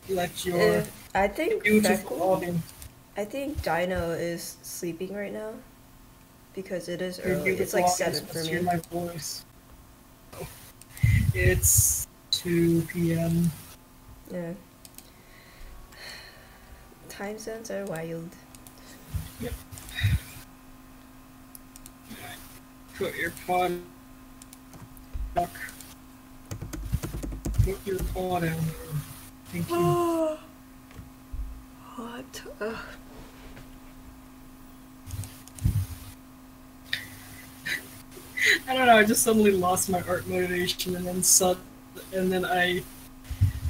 let your I think beautiful Freckle. audience, I think Dino is sleeping right now because it is your early. It's beautiful like audience 7 for must hear me. my voice. It's 2 p.m. Yeah. Time zones are wild. Yep. Put your paw down. Put your paw down. Thank you. Hot. Ugh. I don't know. I just suddenly lost my art motivation, and then I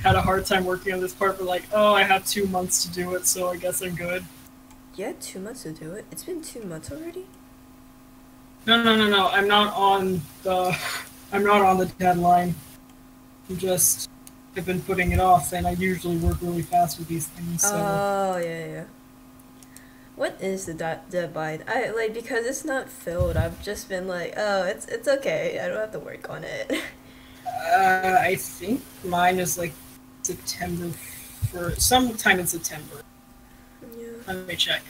had a hard time working on this part. But like, oh, I have 2 months to do it, so I guess I'm good. You had 2 months to do it? It's been 2 months already? No, no, no, no. I'm not on the deadline. I'm just I've been putting it off, and I usually work really fast with these things. So Oh, yeah, yeah. What is the deadline? I like because it's not filled. I've just been like, oh, it's okay. I don't have to work on it. I think mine is like September for sometime in September. Yeah. Let me check.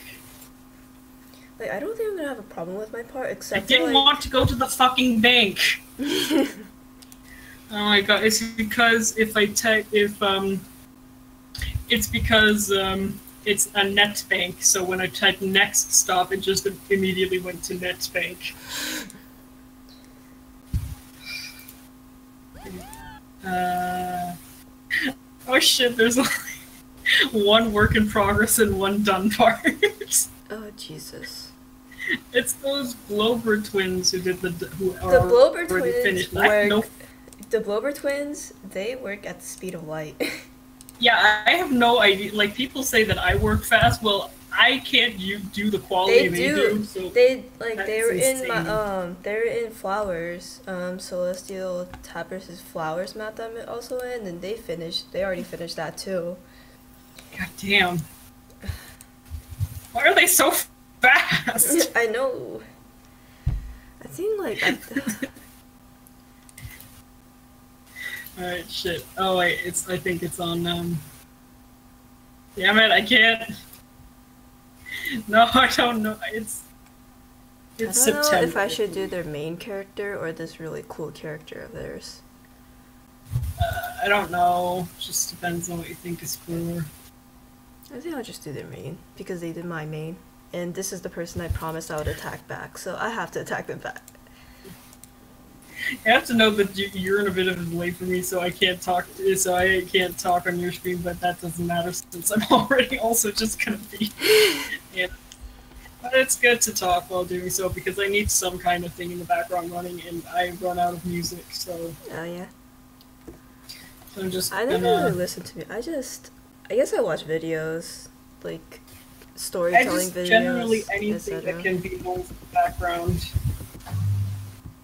Like I don't think I'm gonna have a problem with my part, I except for didn't want like. to go to the fucking bank. Oh my god! It's because if I type if it's because it's a net bank. So when I type next stop, it just immediately went to net bank. Uh, oh shit! There's only one work in progress and one done part. Oh Jesus. It's those Glober twins who The are Blober already twins finished. I have no. work. The Blober twins, they work at the speed of light. Yeah, I have no idea. Like people say that I work fast. Well, I can't do the quality They they do. do. So They like they that's were in my insane. they were in Flowers. Celestial Tappers' Flowers map that I'm also in, and they finished. They already finished that too. God damn. Why are they so fast? I know. I think like I. Alright, shit. Oh wait, I think it's on damn it, I can't. No, I don't know. I It's don't know if September. I should do their main character or this really cool character of theirs. I don't know. Just depends on what you think is cooler. I think I'll just do their main because they did my main, and this is the person I promised I would attack back, so I have to attack them back. You have to know that you're in a bit of a delay for me, so I can't talk. So I can't talk on your screen, but that doesn't matter since I'm already also just gonna be. Yeah. But it's good to talk while doing so because I need some kind of thing in the background running, and I run out of music. So Oh yeah. I'm just I never really gonna. listen to me. I guess I watch videos, like I storytelling just generally videos, anything that etc. can be noise in the background.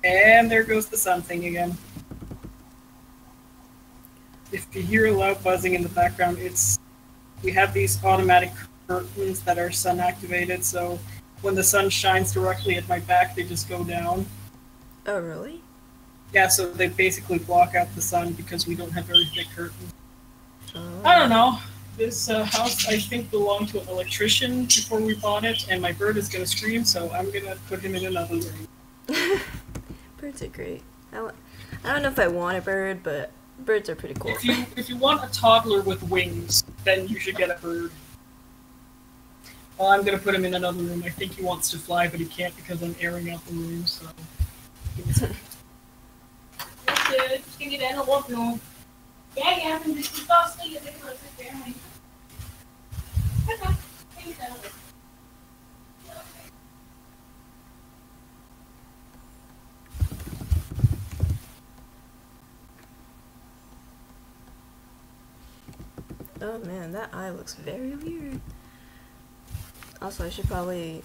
And there goes the sun thing again. If you hear a loud buzzing in the background, we have these automatic curtains that are sun activated, so when the sun shines directly at my back, they just go down. Oh really? Yeah, so they basically block out the sun because we don't have very thick curtains. I don't Oh. know. This house, I think, belonged to an electrician before we bought it, and my bird is gonna scream, so I'm gonna put him in another room. Birds are great. I don't know if I want a bird, but birds are pretty cool. If you want a toddler with wings, then you should get a bird. Well, I'm gonna put him in another room. I think he wants to fly, but he can't because I'm airing out the room. So. Ska vi den åt nu? Ja, ja, men du skal bare stikke det på det her. Oh man, that eye looks very weird. Also, I should probably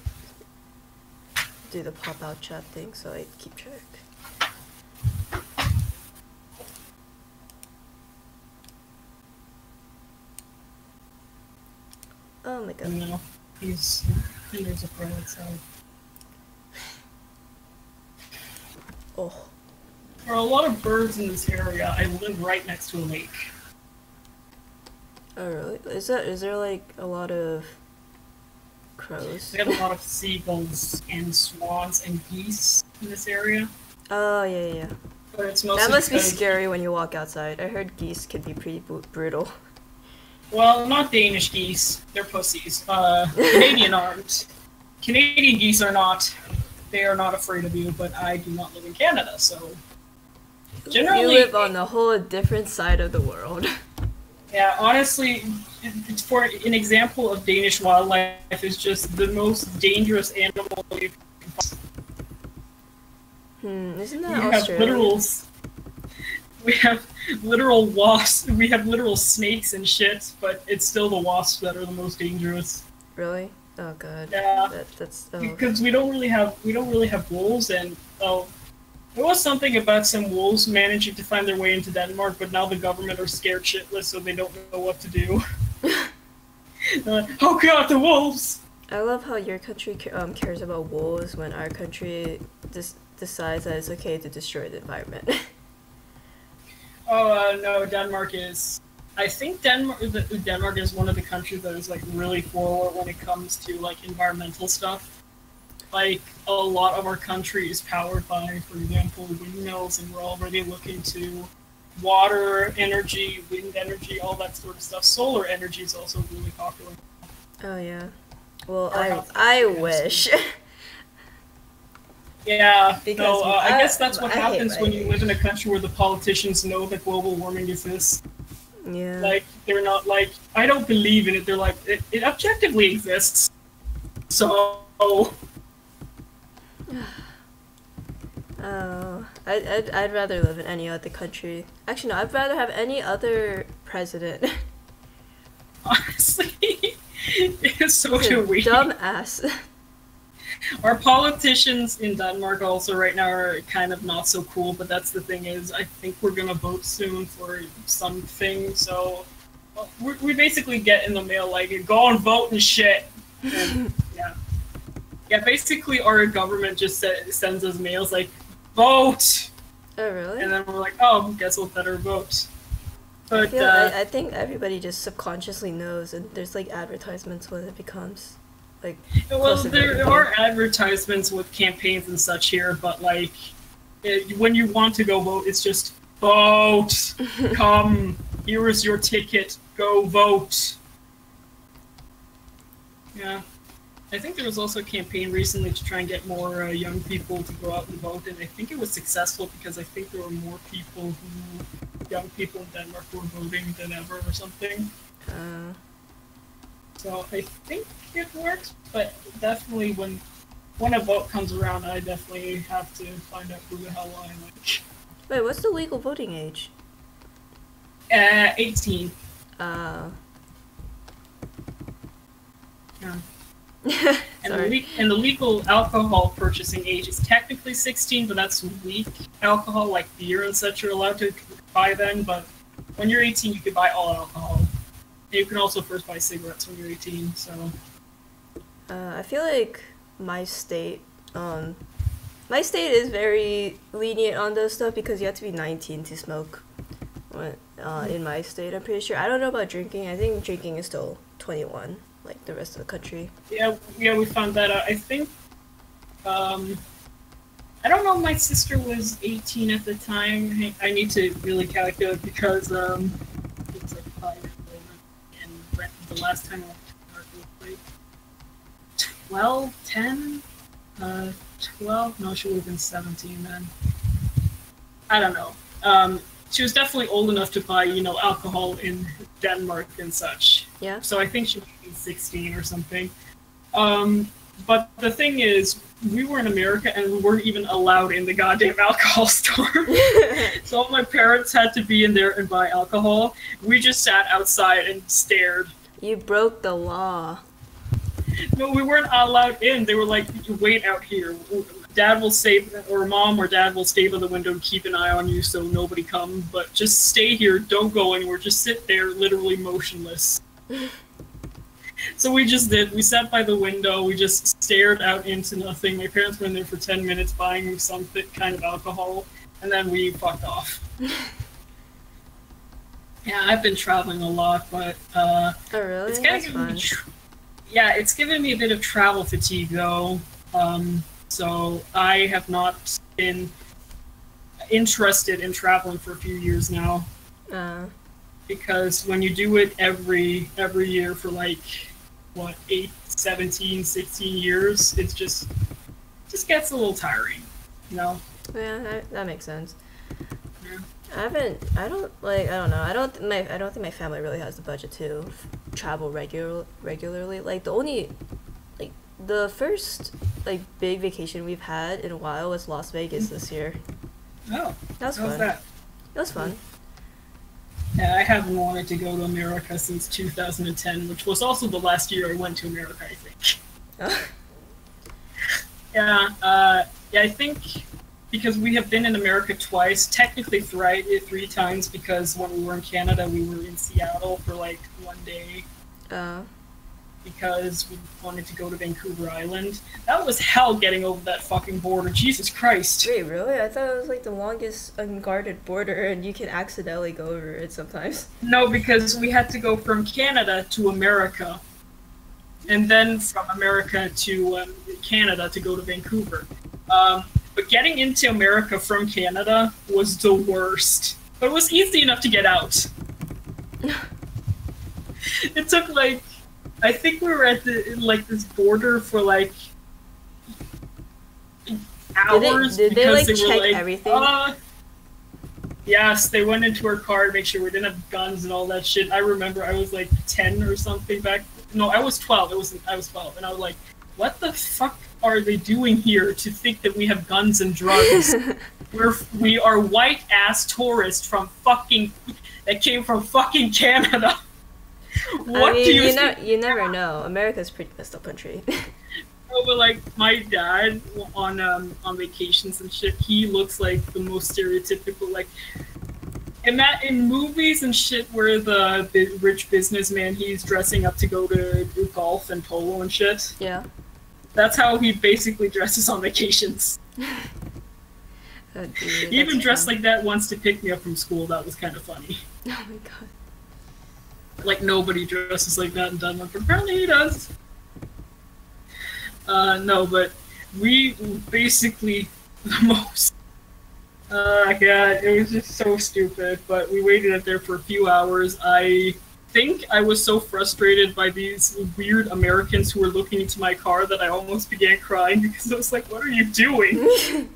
do the pop-out chat thing so I keep track. Oh my god. No, there's a pro outside. Oh. There are a lot of birds in this area. I live right next to a lake. Oh really? Is there like a lot of crows? We have a lot of seagulls and swans and geese in this area. Oh yeah, yeah. But it's That mostly must be because, scary when you walk outside. I heard geese can be pretty brutal. well, not Danish geese. They're pussies. Canadian aren't. Canadian geese are not. They are not afraid of you, but I do not live in Canada, so generally, You live on a whole different side of the world. yeah, honestly, it's for an example of Danish wildlife is just the most dangerous animal you can Isn't We that have Australia? we have literal wasps. We have literal snakes and shit, but it's still the wasps that are the most dangerous. Really? Oh god. Yeah, That's because we don't really have wolves, and there was something about some wolves managing to find their way into Denmark, but now the government are scared shitless, so they don't know what to do. Oh god, the wolves! I love how your country cares about wolves when our country decides that it's okay to destroy the environment. Oh no, Denmark is. I think Denmark is one of the countries that is like really forward when it comes to like environmental stuff. Like a lot of our country is powered by, for example, windmills, and we're already looking to water energy, wind energy, all that sort of stuff. Solar energy is also really popular. Oh yeah. Well, Our I house- wish. Yeah, Because no, I guess that's what I hate happens when you writing. live in a country where the politicians know that global warming exists. Yeah. Like, they're not like, I don't believe in it. They're like, it objectively exists. So, Oh, I'd rather live in any other country. Actually, no, I'd rather have any other president. honestly, it's so do we. Dumbass. Our politicians in Denmark also right now are kind of not so cool, but that's the thing is, I think we're gonna vote soon for something, so we basically get in the mail like, go and vote and shit. And, yeah. Yeah, basically our government just sends us mails like, vote! Oh really? And then we're like, oh, guess we'll better vote. But, I think everybody just subconsciously knows, and there's like advertisements when it becomes like. well, close to there voting. are advertisements with campaigns and such here, but like, when you want to go vote, it's just, vote! Come, here is your ticket, go vote! Yeah. I think there was also a campaign recently to try and get more young people to go out and vote, and I think it was successful because I think there were more young people in Denmark who were voting than ever or something. So I think it works, but definitely when a vote comes around, I definitely have to find out who the hell I like. Wait, what's the legal voting age? 18. Uh. Yeah. Sorry. And the legal alcohol purchasing age is technically 16, but that's weak alcohol, like beer and such, you're allowed to buy then, but when you're 18, you can buy all alcohol. And you can also first buy cigarettes when you're 18, so... I feel like my state is very lenient on those stuff because you have to be 19 to smoke. In my state, I'm pretty sure. I don't know about drinking. I think drinking is still 21, like the rest of the country. Yeah, we found that out. I think, I don't know if my sister was 18 at the time. I need to really calculate because, it was like 5 years old, and the last time I went to Denmark was like 12, 10, 12? No, she would have been 17 then. I don't know. She was definitely old enough to buy, alcohol in Denmark and such. Yeah. So I think she was 16 or something. But the thing is, we were in America and we weren't even allowed in the goddamn alcohol store. So all my parents had to be in there and buy alcohol. We just sat outside and stared. You broke the law. No, we weren't allowed in. They were like, wait out here. Dad will stay, or mom or dad will stay by the window and keep an eye on you so nobody comes. But just stay here, don't go anywhere. Just sit there, literally motionless. So we just did. We sat by the window. We just stared out into nothing. My parents were in there for 10 minutes buying some kind of alcohol, and then we fucked off. Yeah, I've been traveling a lot, but Oh, really? it's kind of That's given me, fun. yeah, it's given me a bit of travel fatigue though. So I have not been interested in traveling for a few years now Uh, because when you do it every year for like what 8, 17, 16 years, it's just gets a little tiring, you know. yeah, that makes sense. Yeah. I don't like, I don't know. I don't think my family really has the budget to travel regularly. Like the only, like the first like big vacation we've had in a while was Las Vegas this year. Oh, That was how's fun. that? It was fun. Yeah, I haven't wanted to go to America since 2010, which was also the last year I went to America, I think. Yeah, yeah, I think because we have been in America twice, technically three times, because when we were in Canada, we were in Seattle for like one day Uh, because we wanted to go to Vancouver Island. That was hell getting over that fucking border. Jesus Christ. Wait, really? I thought it was like the longest unguarded border, and you can accidentally go over it sometimes. No, because we had to go from Canada to America, and then from America to Canada to go to Vancouver. But getting into America from Canada was the worst. But it was easy enough to get out. It took like, I think we were at this border for like hours Did they because like they were check like, everything? yes, they went into our car to make sure we didn't have guns and all that shit. I remember I was like 10 or something back. No, I was 12. I was 12, and I was like, "What the fuck are they doing here to think that we have guns and drugs? We are white ass tourists from fucking that came from fucking Canada. What I mean, do you think?" you never know. America's a pretty messed up country. No, but like my dad on vacations and shit, he looks like the most stereotypical like in movies and shit where the rich businessman he's dressing up to go to do golf and polo and shit. Yeah. That's how he basically dresses on vacations. Oh, dude, He even that's dressed fun. like that once to pick me up from school. That was kind of funny. Oh my god. Like nobody dresses like that in Denmark. Apparently he does. No, but we basically the most. God, it was just so stupid. But we waited up there for a few hours. I think I was so frustrated by these weird Americans who were looking into my car that I almost began crying because I was like, "What are you doing?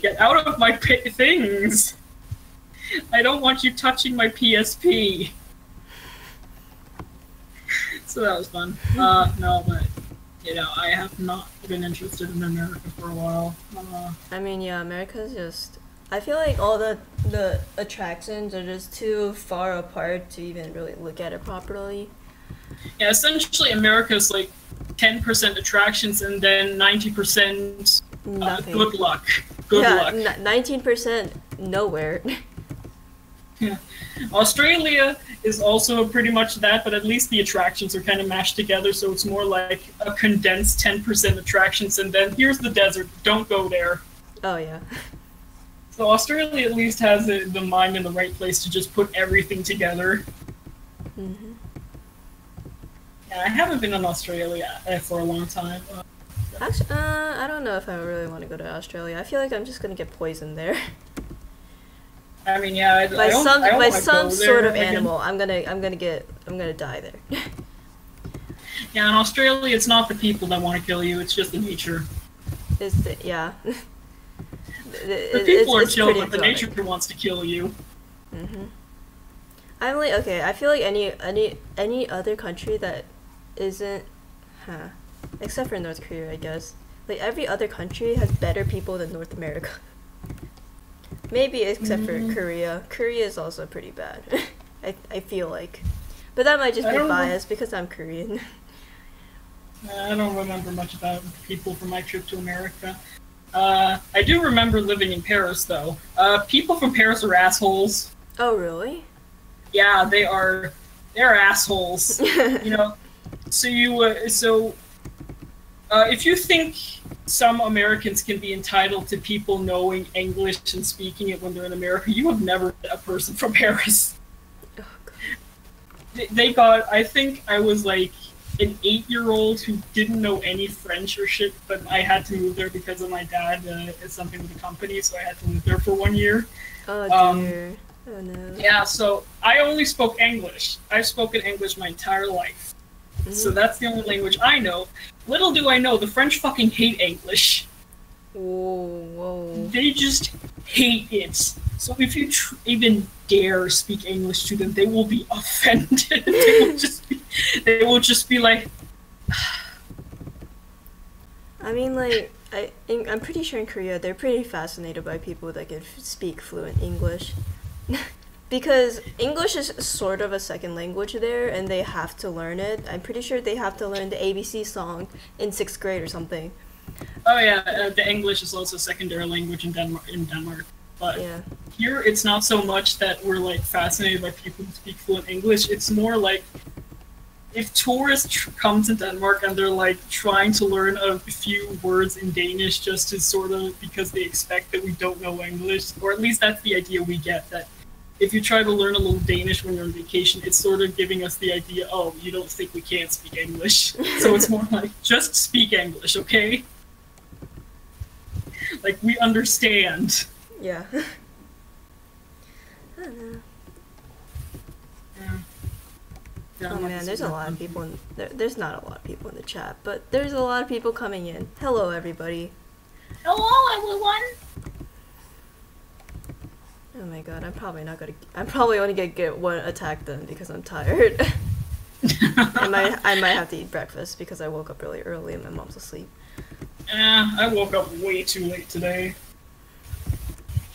Get out of my things! I don't want you touching my PSP." So that was fun. No, but you know, I have not been interested in America for a while. I mean, yeah, America's just. I feel like all the attractions are just too far apart to even really look at it properly. Yeah, essentially, America's like 10% attractions and then 90% Nothing. good luck. Good luck. 19% nowhere. Yeah. Australia is also pretty much that, but at least the attractions are kind of mashed together, so it's more like a condensed 10% attractions, and then here's the desert, don't go there. Oh yeah. So Australia at least has the mind in the right place to just put everything together. Mhm. Yeah, I haven't been in Australia for a long time. Actually, I don't know if I really want to go to Australia. I feel like I'm just gonna get poisoned there. I mean, yeah, I By don't, some I don't by wanna some go sort there of again. animal. I'm gonna die there. Yeah, in Australia, it's not the people that want to kill you; it's just the nature. Yeah. The people are It's chill, pretty but the exotic. nature wants to kill you. Mhm. I'm like, okay, I feel like any other country that isn't, except for North Korea, I guess. Like every other country has better people than North America. Maybe except for Korea. Korea is also pretty bad. I feel like, but that might just I be don't know. biased because I'm Korean. I don't remember much about people from my trip to America. I do remember living in Paris, though. People from Paris are assholes. Oh really? Yeah, they're assholes. You know, if you think some Americans can be entitled to people knowing English and speaking it when they're in America, you have never met a person from Paris. they got, I think I was like an 8-year-old who didn't know any French or shit, but I had to move there because of my dad is something with the company, so I had to live there for 1 year. Oh dear. Oh no. Yeah, so I only spoke English. I've spoken English my entire life. So that's the only language I know. Little do I know, the French fucking hate English. Whoa. They just hate it. So if you even dare speak English to them, they will be offended. They will just be like. I mean, like, I'm pretty sure in Korea they're pretty fascinated by people that can speak fluent English. Because English is sort of a second language there, and they have to learn it. I'm pretty sure they have to learn the ABC song in 6th grade or something. Oh yeah, the English is also a secondary language in Denmark. But yeah. Here, it's not so much that we're like fascinated by people who speak fluent English. It's more like if tourists come to Denmark and they're like trying to learn a few words in Danish just to sort of because they expect that we don't know English, or at least that's the idea we get, that if you try to learn a little Danish when you're on vacation, it's sort of giving us the idea, oh, you don't think we can't speak English. So it's more like, just speak English, okay? Like, we understand. Yeah. I don't know. Yeah, oh man, there's a lot of people in there's not a lot of people in the chat, but there's a lot of people coming in. Hello everybody. Hello everyone. Oh my god, I'm probably only gonna get one attack then because I'm tired. I might have to eat breakfast because I woke up really early and my mom's asleep. I woke up way too late today.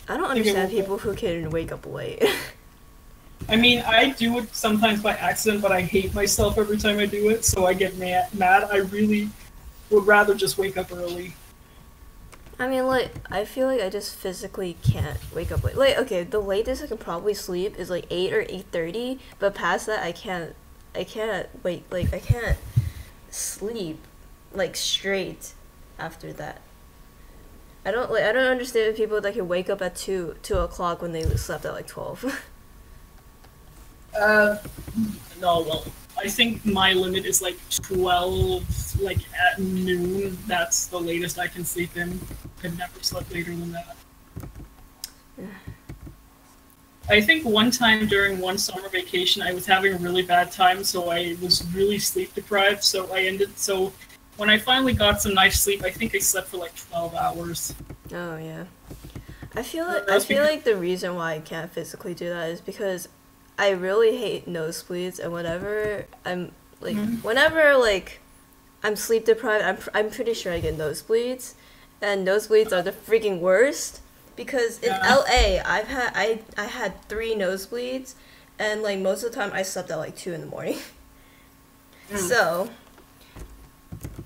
I don't understand people who can wake up late. I mean, I do it sometimes by accident, but I hate myself every time I do it, so I get mad. I really would rather just wake up early. I mean, like, I feel like I just physically can't wake up late. Like, okay, the latest I can probably sleep is like 8 or 8:30, but past that I can't wait, like, I can't sleep, like, straight after that. I don't understand people that can wake up at 2 o'clock when they slept at like 12. No, well, I think my limit is like 12, like at noon. That's the latest I can sleep in. I've never slept later than that. I think one time during one summer vacation, I was having a really bad time, so I was really sleep deprived. So when I finally got some nice sleep, I think I slept for like 12 hours. Oh yeah, I feel like the reason why I can't physically do that is because I really hate nosebleeds, and whenever I'm like, I'm sleep deprived, I'm pretty sure I get nosebleeds, and nosebleeds are the freaking worst. Because in LA, I had 3 nosebleeds, and like most of the time I slept at like 2 in the morning. So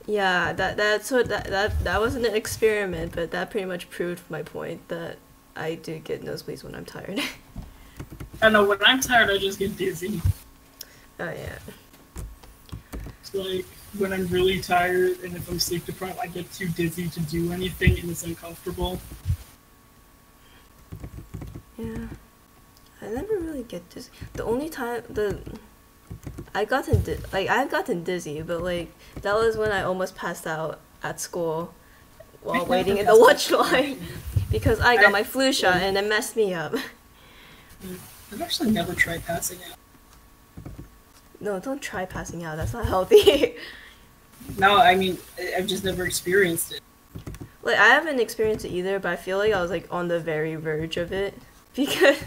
yeah, that wasn't an experiment, but that pretty much proved my point that I do get nosebleeds when I'm tired. I know, when I'm tired, I just get dizzy. Oh yeah. It's like when I'm really tired, and if I'm sleep deprived, I get too dizzy to do anything, and it's uncomfortable. Yeah, I never really get dizzy. The only time I've gotten dizzy, but like that was when I almost passed out at school while waiting in the lunch line because I got my flu shot and it messed me up. I've actually never tried passing out. No, don't try passing out. That's not healthy. No, I mean, I've just never experienced it. Like, I haven't experienced it either, but I feel like I was like on the very verge of it because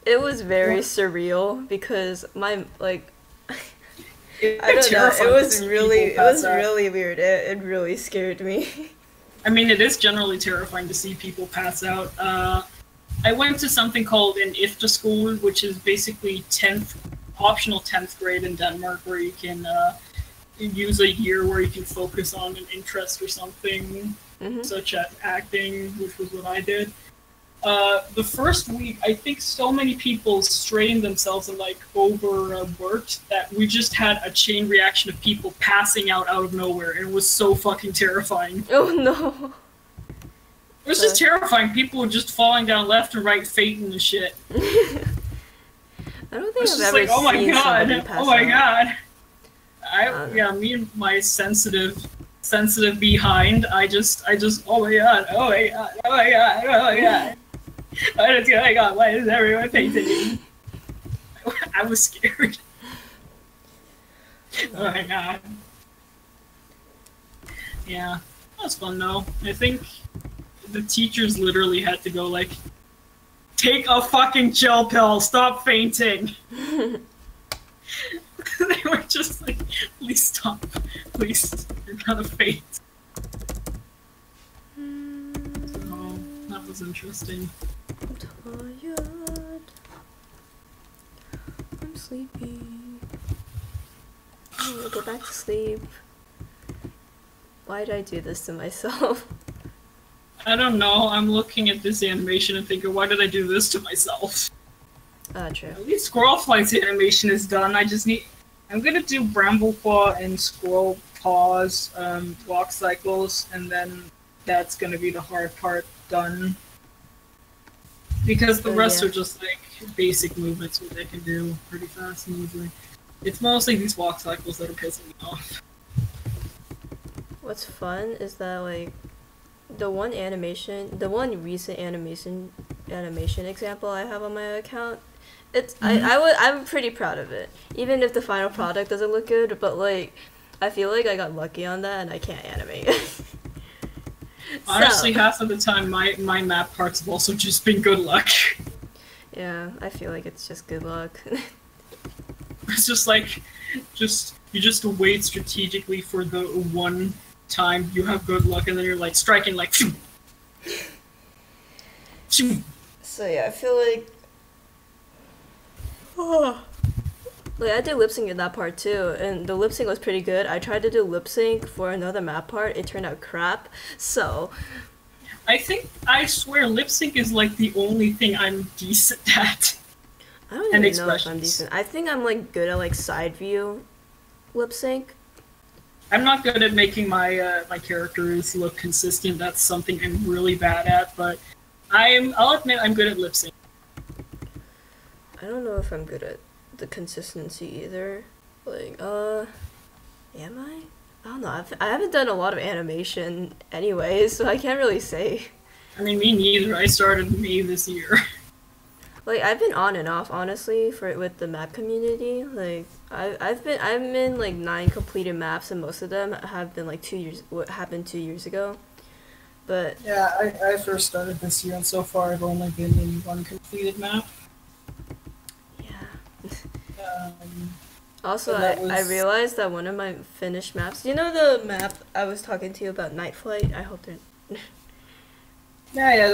it was very surreal because my like I don't know, it was really weird. It really scared me. I mean, it is generally terrifying to see people pass out. I went to something called an IFTA school, which is basically optional 10th grade in Denmark, where you can use a year where you can focus on an interest or something, such as acting, which was what I did. The first week, I think so many people strained themselves and like overworked that we just had a chain reaction of people passing out of nowhere, and it was so fucking terrifying. Oh no. It was just terrifying. People were just falling down left and right, fainting and shit. I don't I think was I've just ever like, oh my seen somebody god, pass oh my out. god. Yeah, me and my sensitive behind, I just, oh my god, oh my god, oh my god, oh my god. What is going on? Why is everyone painting? I was scared. Oh my god. Yeah, that was fun though. I think the teachers literally had to go like, take a fucking chill pill, stop fainting. They were just like, please stop, please, you're gonna faint. So, that was interesting. I'm tired. I'm sleepy. I want to go back to sleep. Why did I do this to myself? I don't know, I'm looking at this animation and thinking, why did I do this to myself? True. At least Squirrel Flight's animation is done, I'm gonna do Brambleclaw and Squirrel Paws, walk cycles, and then that's gonna be the hard part done. Because the rest yeah. are just like basic movements which I can do pretty fast and easily. It's mostly these walk cycles that are pissing me off. What's fun is that like the one recent animation example I have on my account, it's I'm pretty proud of it. Even if the final product doesn't look good, but like I feel like I got lucky on that and I can't animate. Honestly, half of the time my map parts have also just been good luck. Yeah, I feel like it's just good luck. It's just like, you just wait strategically for the one time you have good luck, and then you're like striking like. Shoo! Shoo! So yeah, I feel like. Like I did lip sync in that part too, and the lip sync was pretty good. I tried to do lip sync for another map part, it turned out crap. So. I swear, lip sync is like the only thing I'm decent at. I don't even know if I'm decent. I think I'm like good at like side view lip sync. I'm not good at making my my characters look consistent. That's something I'm really bad at. But I'll admit I'm good at lip sync. I don't know if I'm good at the consistency either. Like, am I? I don't know. I haven't done a lot of animation anyway, so I can't really say. I mean, me neither. I started May this year. Like I've been on and off honestly with the map community. Like I'm in like 9 completed maps, and most of them have been like 2 years. What happened 2 years ago? But yeah, I first started this year, and so far I've only been in 1 completed map. Yeah. Also, I realized that one of my finished maps. You know the map I was talking to you about, Night Flight. I hope they're. Yeah.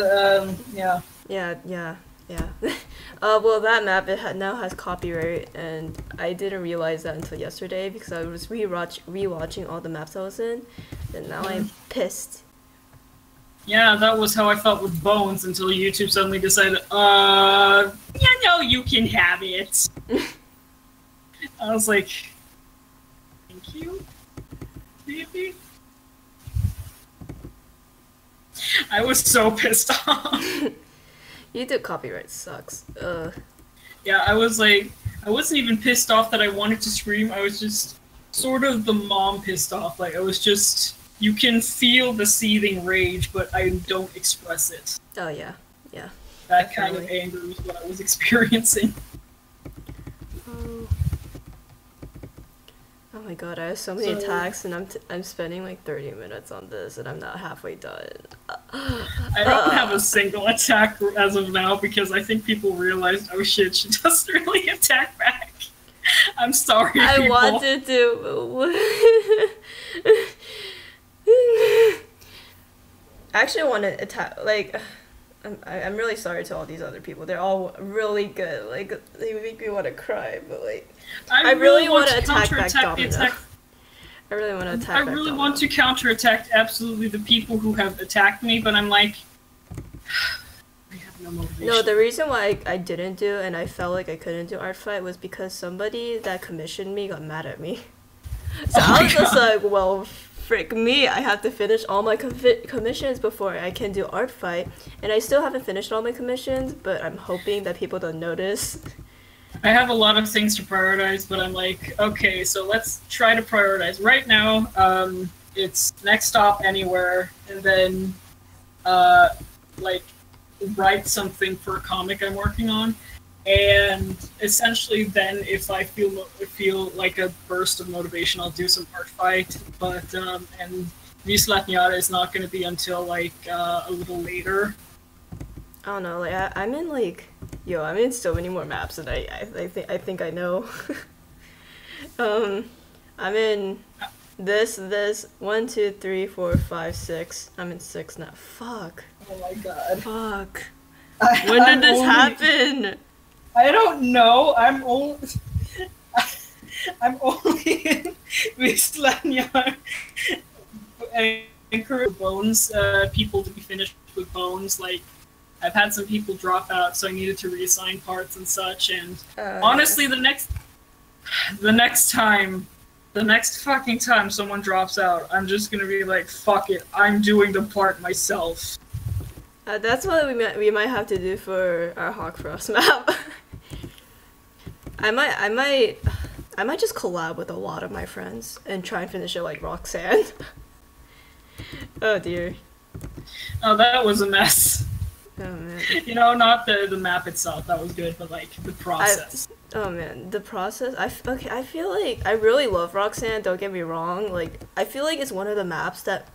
Well, that map now has copyright, and I didn't realize that until yesterday because I was rewatching all the maps I was in, and now I'm pissed. Yeah, that was how I felt with Bones until YouTube suddenly decided, you can have it. I was like, thank you, baby. I was so pissed off. YouTube copyright sucks. Yeah, I was like, I wasn't even pissed off that I wanted to scream. I was just sort of the mom pissed off. Like, I was just, you can feel the seething rage, but I don't express it. Oh, yeah. Yeah. That kind of anger was what I was experiencing. Oh my god, I have so many attacks, and I'm spending like 30 minutes on this, and I'm not halfway done. I don't have a single attack as of now because I think people realized, oh shit, she doesn't really attack back. I'm sorry, people. I wanted to. I actually want to attack. Like, I'm really sorry to all these other people. They're all really good. Like, they make me want to cry, but like. I really want to attack back Domino. I really want to attack back I really Domino. want to counterattack absolutely the people who have attacked me, but I'm like, I have no motivation. No, the reason why I didn't do and I felt like I couldn't do art fight was because somebody that commissioned me got mad at me. So I was just like, well, frick me, I have to finish all my commissions before I can do art fight, and I still haven't finished all my commissions, but I'm hoping that people don't notice. I have a lot of things to prioritize, but I'm like, okay, so let's try to prioritize. Right now, it's next stop anywhere, and then like write something for a comic I'm working on, and essentially then if I feel like a burst of motivation, I'll do some art fight. But and Vislatnyara is not going to be until like a little later. I don't know, like I'm in like, yo, I'm in so many more maps than I think I know. I'm in this 1, 2, 3, 4, 5, 6. I'm in 6 now. Fuck. Oh my god. Fuck. When did this happen? I don't know. I'm only in Vislatnyara. I encourage Bones people to be finished with Bones. Like, I've had some people drop out, so I needed to reassign parts and such. And honestly, the next fucking time someone drops out, I'm just gonna be like, fuck it, I'm doing the part myself. That's what we might have to do for our Hawk Frost map. I might just collab with a lot of my friends and try and finish it like Roxanne. Oh dear. Oh, that was a mess. Oh man. You know, not the map itself, that was good, but like the process. Oh man, the process. I feel like I really love Roxanne. Don't get me wrong. Like I feel like it's one of the maps that,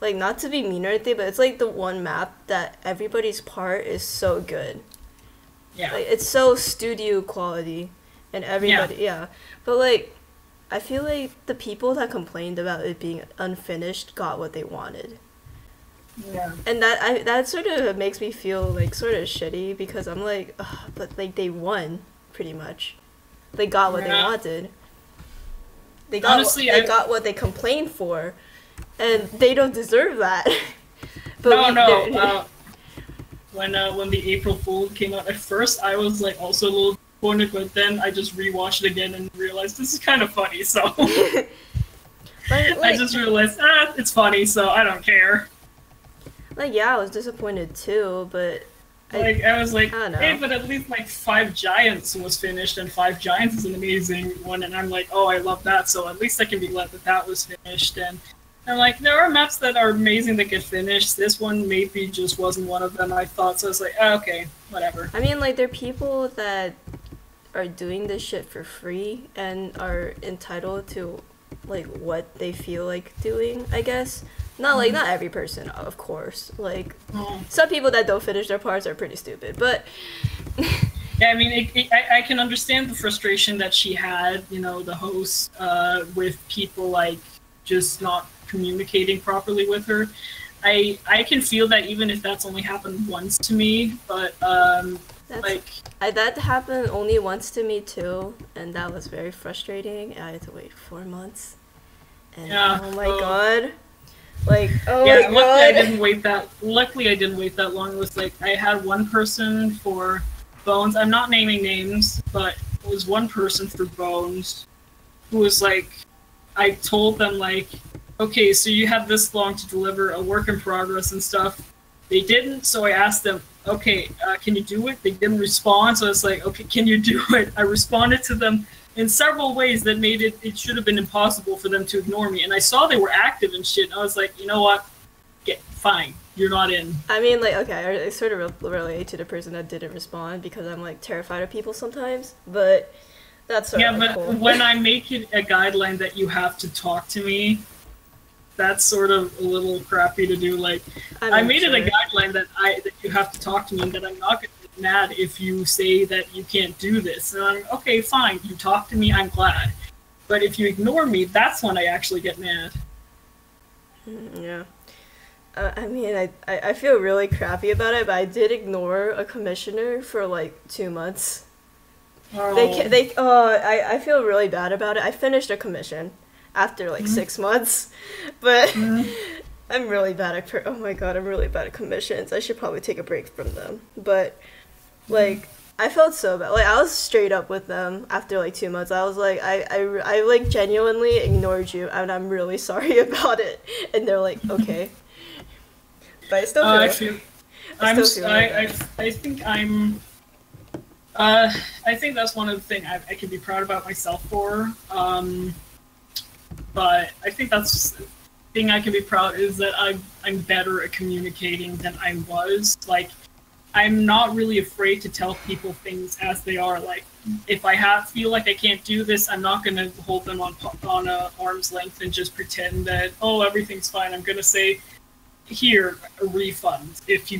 like, not to be mean or anything, but it's like the one map that everybody's part is so good. Yeah. Like, it's so studio quality, and everybody. Yeah. But like, I feel like the people that complained about it being unfinished got what they wanted. Yeah. And that sort of makes me feel like sort of shitty because I'm like, ugh, but like they won pretty much. They got what they wanted. They got what they complained for, and they don't deserve that. But no. When the April Fool came out, at first I was like also a little disappointed, but then I just rewatched it again and realized this is kind of funny. So I just realized it's funny, so I don't care. Like, yeah, I was disappointed too, but I was like, I don't know. hey, but at least like 5 Giants was finished, and 5 Giants is an amazing one, and I'm like, oh, I love that, so at least I can be glad that was finished. And I'm like, there are maps that are amazing that get finished. This one maybe just wasn't one of them, I thought, so I was like, okay, whatever. I mean, like, there are people that are doing this shit for free and are entitled to, like, what they feel like doing, I guess. Not every person, of course. Like, some people that don't finish their parts are pretty stupid, but... Yeah, I mean, I can understand the frustration that she had, you know, the host, with people, like, just not communicating properly with her. I can feel that even if that's only happened once to me, but, that happened only once to me, too, and that was very frustrating. I had to wait 4 months. And, yeah, oh my god. Like, oh yeah, my god. Luckily I didn't wait that long. It was like, I had one person for Bones. I'm not naming names, but it was one person for Bones who was like, I told them, like, okay, so you have this long to deliver a work in progress and stuff. They didn't, so I asked them, okay, can you do it? They didn't respond, so I was like, okay, can you do it? I responded to them in several ways that made it should have been impossible for them to ignore me. And I saw they were active and shit, and I was like, you know what? Fine, you're not in. I mean, like, okay, I sort of relate to the person that didn't respond because I'm, like, terrified of people sometimes, but that's sort of but cool. When I make it a guideline that you have to talk to me, that's sort of a little crappy to do. Like, I made it a guideline that you have to talk to me and that I'm not going to get mad if you say that you can't do this. And I'm, okay, fine, you talk to me, I'm glad. But if you ignore me, that's when I actually get mad. Yeah. I mean, I feel really crappy about it, but I did ignore a commissioner for, like, 2 months. Oh. I feel really bad about it. I finished a commission after, like, 6 months, but I'm really bad at, oh my god, I'm really bad at commissions. I should probably take a break from them. But, like, I felt so bad. Like, I was straight up with them after, like, 2 months. I was like, I like, genuinely ignored you, and I'm really sorry about it. And they're like, okay. But I still feel... I think I think that's one of the things I can be proud about myself for. But I think that's the thing I can be proud is that I'm better at communicating than I was. Like, I'm not really afraid to tell people things as they are. Like, if I feel like I can't do this, I'm not going to hold them on a arm's length and just pretend that, oh, everything's fine. I'm going to say, here, a refund. If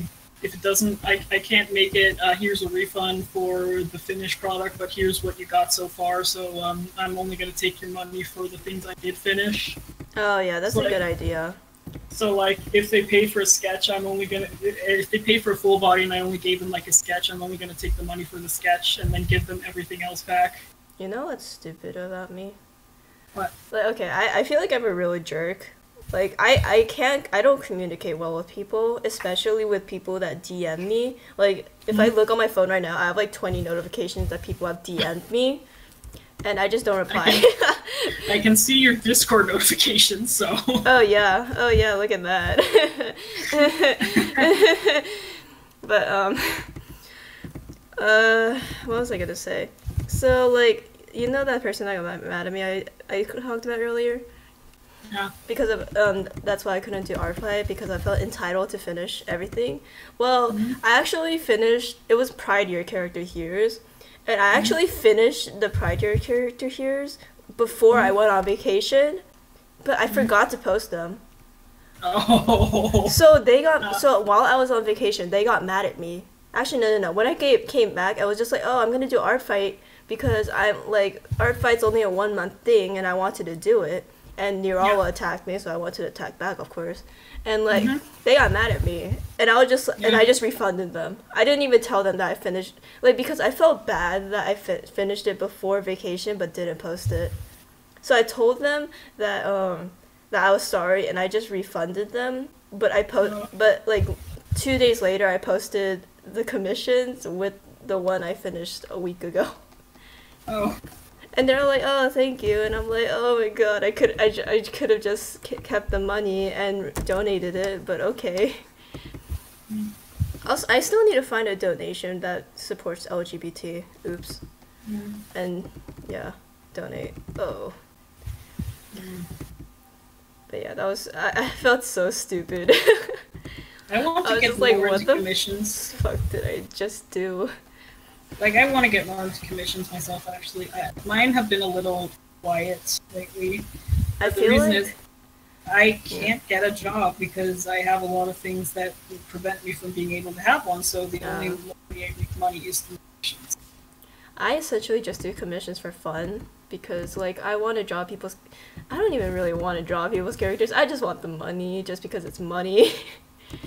it doesn't, I can't make it. Here's a refund for the finished product, but here's what you got so far. So I'm only going to take your money for the things I did finish. Oh yeah, that's So, a good idea. So, like, if they pay for a sketch, if they pay for a full body and I only gave them, like, a sketch, I'm only gonna take the money for the sketch and then give them everything else back. You know what's stupid about me? What? Like, okay, I feel like I'm a really jerk. Like, I don't communicate well with people, especially with people that DM me. Like, if I look on my phone right now, I have like 20 notifications that people have DM'd me, and I just don't reply. I can see your Discord notifications, so. Oh yeah, look at that. But, what was I gonna say? So, like, you know that person that got mad at me I talked about earlier? Yeah. Because of that's why I couldn't do art fight, because I felt entitled to finish everything. Well, I actually finished. It was Pride Year character heroes, and I actually finished the Pride Year character heroes before I went on vacation, but I forgot to post them. Oh. So they got so while I was on vacation, they got mad at me. Actually, no. When I came back, I was just like, oh, I'm gonna do art fight because I'm like art fight's only a 1 month thing, and I wanted to do it. And Nirawa attacked me, so I wanted to attack back, of course. And like they got mad at me, and I was just and I just refunded them. I didn't even tell them that I finished, like, because I felt bad that I finished it before vacation but didn't post it. So I told them that that I was sorry, and I just refunded them. But but like 2 days later, I posted the commissions with the one I finished a week ago. Oh. And they're like, "Oh, thank you," and I'm like, "Oh my god, I could have just kept the money and donated it, but okay." Also, I still need to find a donation that supports LGBT. Oops. And yeah, donate. Oh. But yeah, that was I felt so stupid. I want to get like, more what into the commissions. fuck did I just do? Like, I want to get more into commissions myself, actually. Mine have been a little quiet lately. I The feel reason like is I can't get a job because I have a lot of things that would prevent me from being able to have one, so the only way I make money is through commissions. I essentially just do commissions for fun because, like, I want to draw people's. I don't even really want to draw people's characters. I just want the money, just because it's money.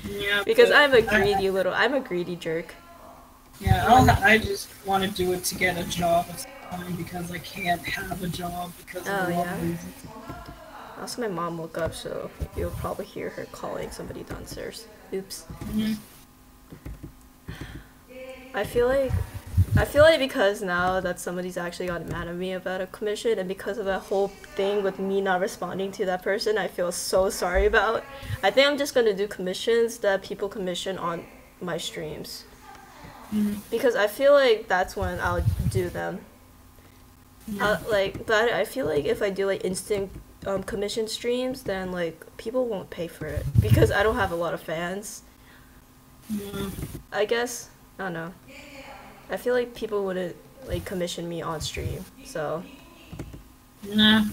Yeah, Because but I'm a greedy jerk. Yeah, I just want to do it to get a job of some kind because I can't have a job because of a lot of reasons. Also, my mom woke up, so you'll probably hear her calling somebody downstairs. Oops. I feel like because now that somebody's actually gotten mad at me about a commission, and because of that whole thing with me not responding to that person, I feel so sorry about. I think I'm just gonna do commissions that people commission on my streams. Because I feel like that's when I'll do them. But I feel like if I do like instant commission streams, then like people won't pay for it because I don't have a lot of fans. I guess I don't know. I feel like people wouldn't like commission me on stream, so. Nah.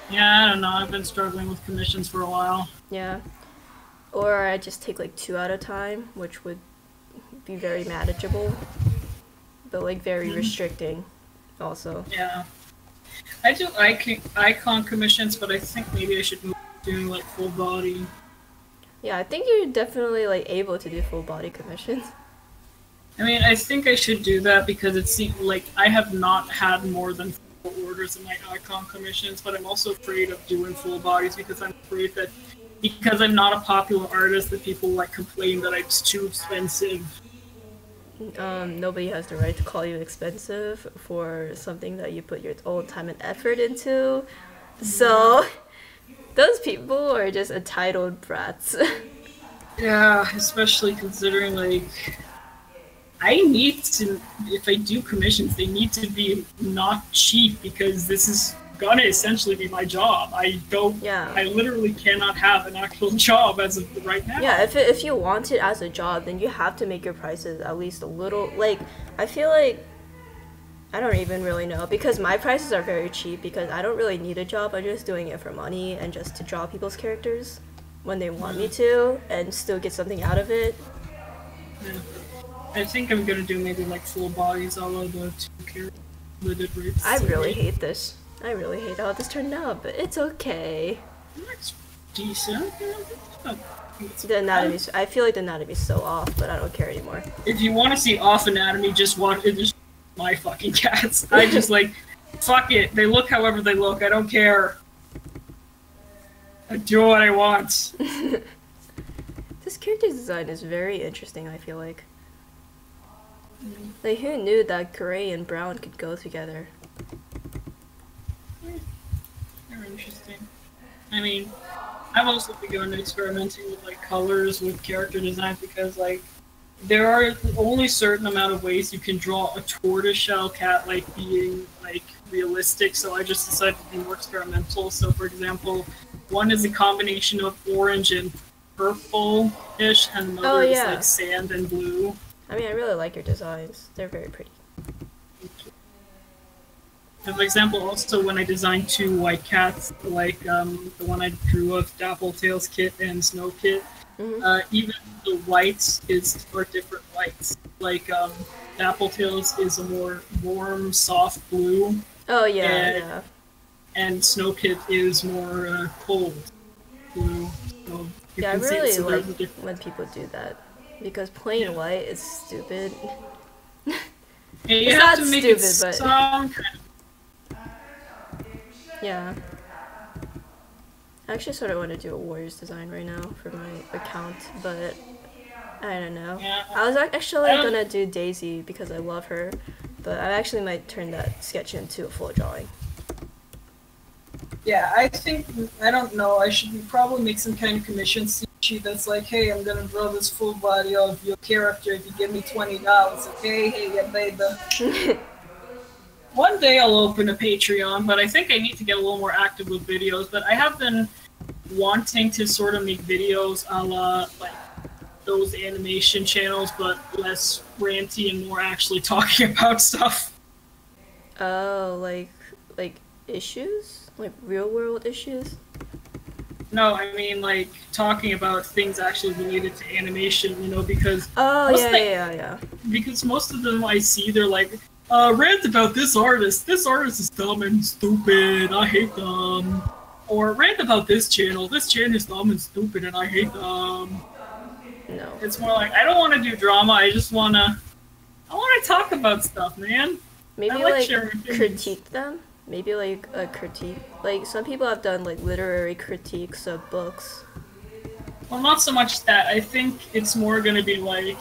Yeah, I don't know. I've been struggling with commissions for a while. Yeah. Or I just take like 2 at a time, which would be very manageable, but like very restricting also. Yeah. I do icon commissions, but I think maybe I should move to doing like full body. Yeah, I think you're definitely like able to do full body commissions. I mean, I think I should do that because it seems like I have not had more than 4 orders in my icon commissions, but I'm also afraid of doing full bodies because I'm afraid that because I'm not a popular artist that people like complain that I'm too expensive. Nobody has the right to call you expensive for something that you put your own time and effort into. So those people are just entitled brats. Yeah, especially considering like I need to, if I do commissions, they need to be not cheap because this is gonna essentially be my job. Yeah. I literally cannot have an actual job as of right now. Yeah, if you want it as a job, then you have to make your prices at least a little, like, I feel like, I don't even really know, because my prices are very cheap because I don't really need a job, I'm just doing it for money and just to draw people's characters when they want me to and still get something out of it. Yeah. I think I'm gonna do maybe like full bodies all of the 2 character rates. I really hate this. I really hate how this turned out, but it's okay. It's decent. The anatomy, I feel like the anatomy's so off, but I don't care anymore. If you want to see off anatomy, just watch it. Just my fucking cats. I just like, fuck it. They look however they look. I don't care. I do what I want. This character design is very interesting, I feel like. Like, who knew that gray and brown could go together? They're interesting. I mean, I've also begun experimenting with like colors with character design because like there are only certain amount of ways you can draw a tortoiseshell cat like being like realistic. So I just decided to be more experimental. So for example, one is a combination of orange and purple-ish, and another is like sand and blue. I mean, I really like your designs. They're very pretty. And for example, also when I designed 2 white cats, like the one I drew of Dappletail's Kit and Snow Kit, even the whites are different whites. Like Dappletail's is a more warm, soft blue. Oh yeah, and Snow Kit is more cold blue. So I really like when people do that because plain white is stupid. It's not stupid, but some kind of... yeah. I actually sort of want to do a Warriors design right now for my account, but I don't know. Yeah. I was actually gonna do Daisy because I love her, but I actually might turn that sketch into a full drawing. Yeah, I think, I don't know, I should probably make some kind of commission sheet that's like, hey, I'm gonna draw this full body of your character if you give me $20, okay? Hey, yeah, baby. One day I'll open a Patreon, but I think I need to get a little more active with videos, but I have been wanting to sort of make videos a la, like, those animation channels, but less ranty and more actually talking about stuff. Oh, like issues? Like real world issues? No, I mean like talking about things actually related to animation, you know, because yeah. Because most of them I see, they're like, rant about this artist. This artist is dumb and stupid. I hate them. Or rant about this channel. This channel is dumb and stupid, and I hate them. No. It's more like I don't want to do drama. I want to talk about stuff, man. Maybe like critique them. Maybe like a critique. Like some people have done like literary critiques of books. Well, not so much that. I think it's more gonna be like,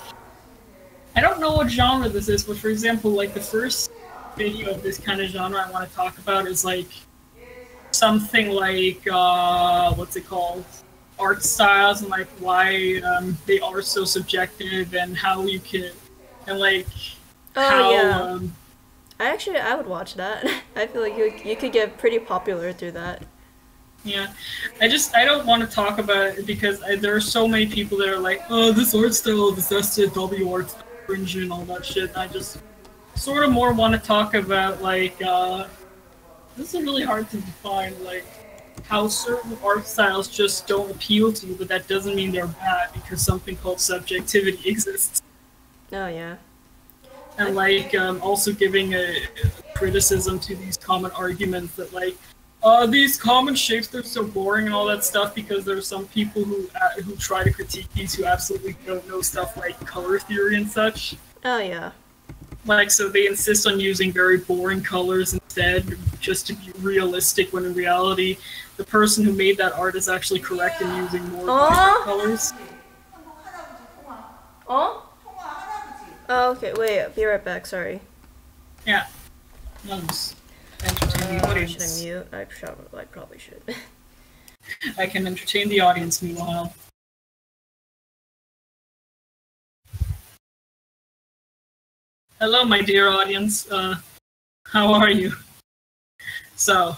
I don't know what genre this is, but for example, like the first video of this kind of genre I want to talk about is like something like what's it called? Art styles and like why they are so subjective and how you can and like I would watch that. I feel like you could get pretty popular through that. Yeah, I don't want to talk about it because there are so many people that are like, oh, this art style, this SJW art style, cringe and all that shit. I just sort of more want to talk about like, this is really hard to define, like how certain art styles just don't appeal to you, but that doesn't mean they're bad because something called subjectivity exists. Oh yeah. And like also giving a criticism to these common arguments that like these common shapes, they're so boring and all that stuff because there are some people who try to critique these who absolutely don't know stuff like color theory and such. Oh yeah. Like so they insist on using very boring colors instead just to be realistic when in reality the person who made that art is actually correct in using more vibrant colors. Oh, okay, wait, be right back, sorry. Yeah. Entertain the audience. Should I mute? I probably should. I can entertain the audience meanwhile. Hello, my dear audience. How are you? So,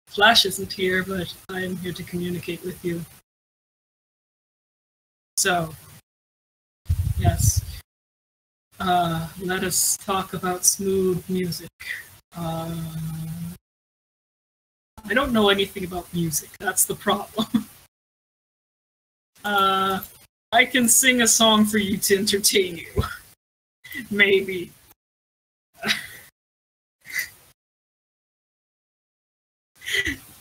Flash isn't here, but I am here to communicate with you. So, yes. Let us talk about smooth music. I don't know anything about music. That's the problem. I can sing a song for you to entertain you. Maybe.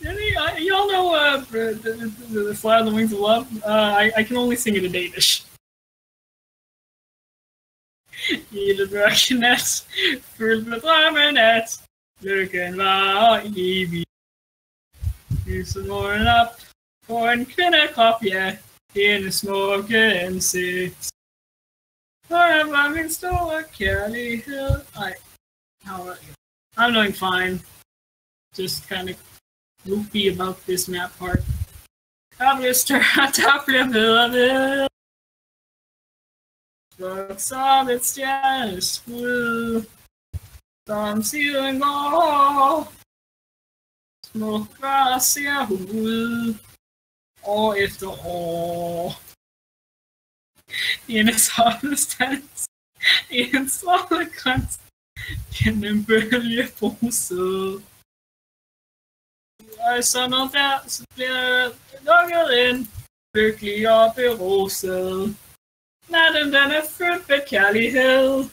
Y'all know the Fly on the Wings of Love? I can only sing it in Danish. I det mørke nat, fyldt med drømmenat, lykken var evig. Lyset morgen op på en kvindekrop, ja, hendes smukke ansigt. For det var min store kærlighed. I'm doing fine. Just kind of goofy about this map part. Jeg vidste, at der bliver bedre ved. Som et stjerneskud, som tiden går. Smukkere ser hun ud, år efter år. Hendes håndestans, en strålekrans, gennem bølgebruset. Og så når der, så bliver lukket ind, lykkelig og beruset. Natten den er fyldt med kærlighed.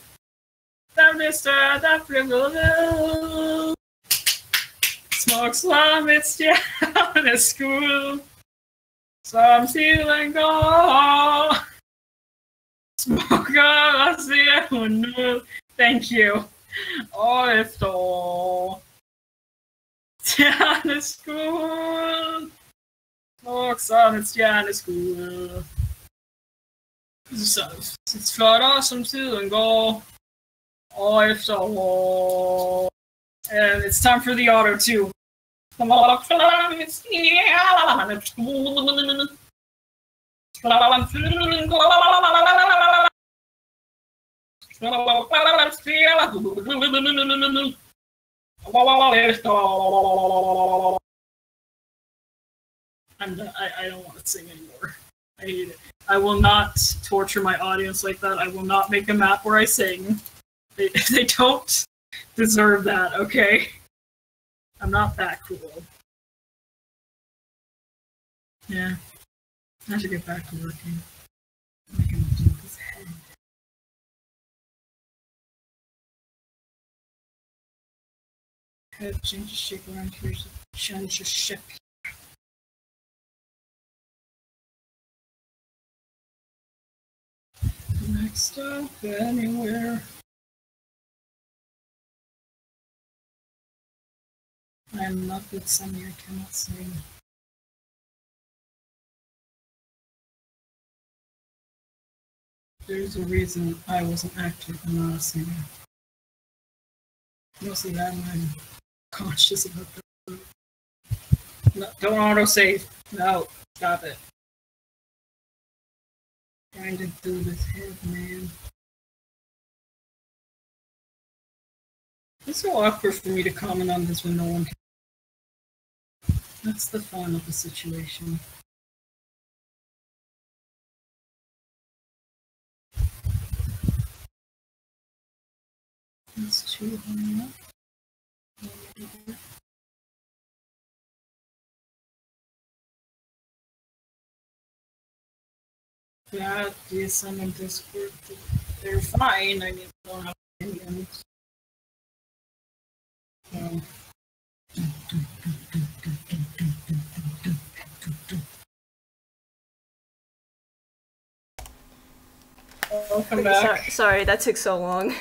Der bliver større, der bliver ved. Smuk som et stjerneskud, som tiden går. Smukkere ser hun ud. Thank you. År efter år. Stjerneskud. Smuk som et stjerneskud. Så flottere som tiden går. År efter år. And it's time for the auto too. I don't want to sing anymore. I hate it. I will not torture my audience like that. I will not make a map where I sing. They don't deserve that, okay? I'm not that cool. Yeah. I should get back to working. I can do this head. Head, change the shape around here. Change the shape. Next up, anywhere. I am not good singer, I cannot sing. There's a reason I was an actor and not a singer. Mostly that I'm conscious about that. No, don't autosave. No, stop it. Trying to do this head, man. It's so awkward for me to comment on this when no one can. That's the fun of the situation. That's too high up. Yeah, there's some in Discord. They're fine. I mean, I don't have opinions. Welcome back. Sorry, that took so long.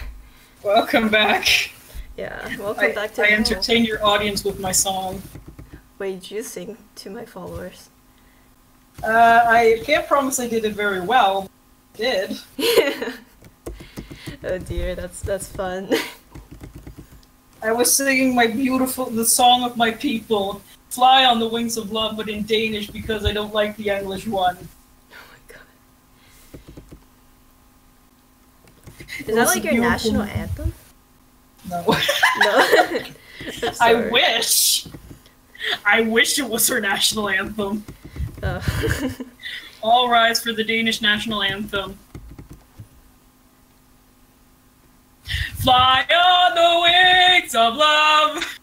Welcome back. Yeah, welcome back to I entertain your audience with my song. Wait, did you sing to my followers? I can't promise I did it very well. I did. Oh dear, that's fun. I was singing the song of my people, Fly on the Wings of Love, but in Danish because I don't like the English one. Oh my god. Is that like your national anthem? No. No. I wish. I wish it was her national anthem. Oh. All rise for the Danish national anthem. Fly on the wings of love.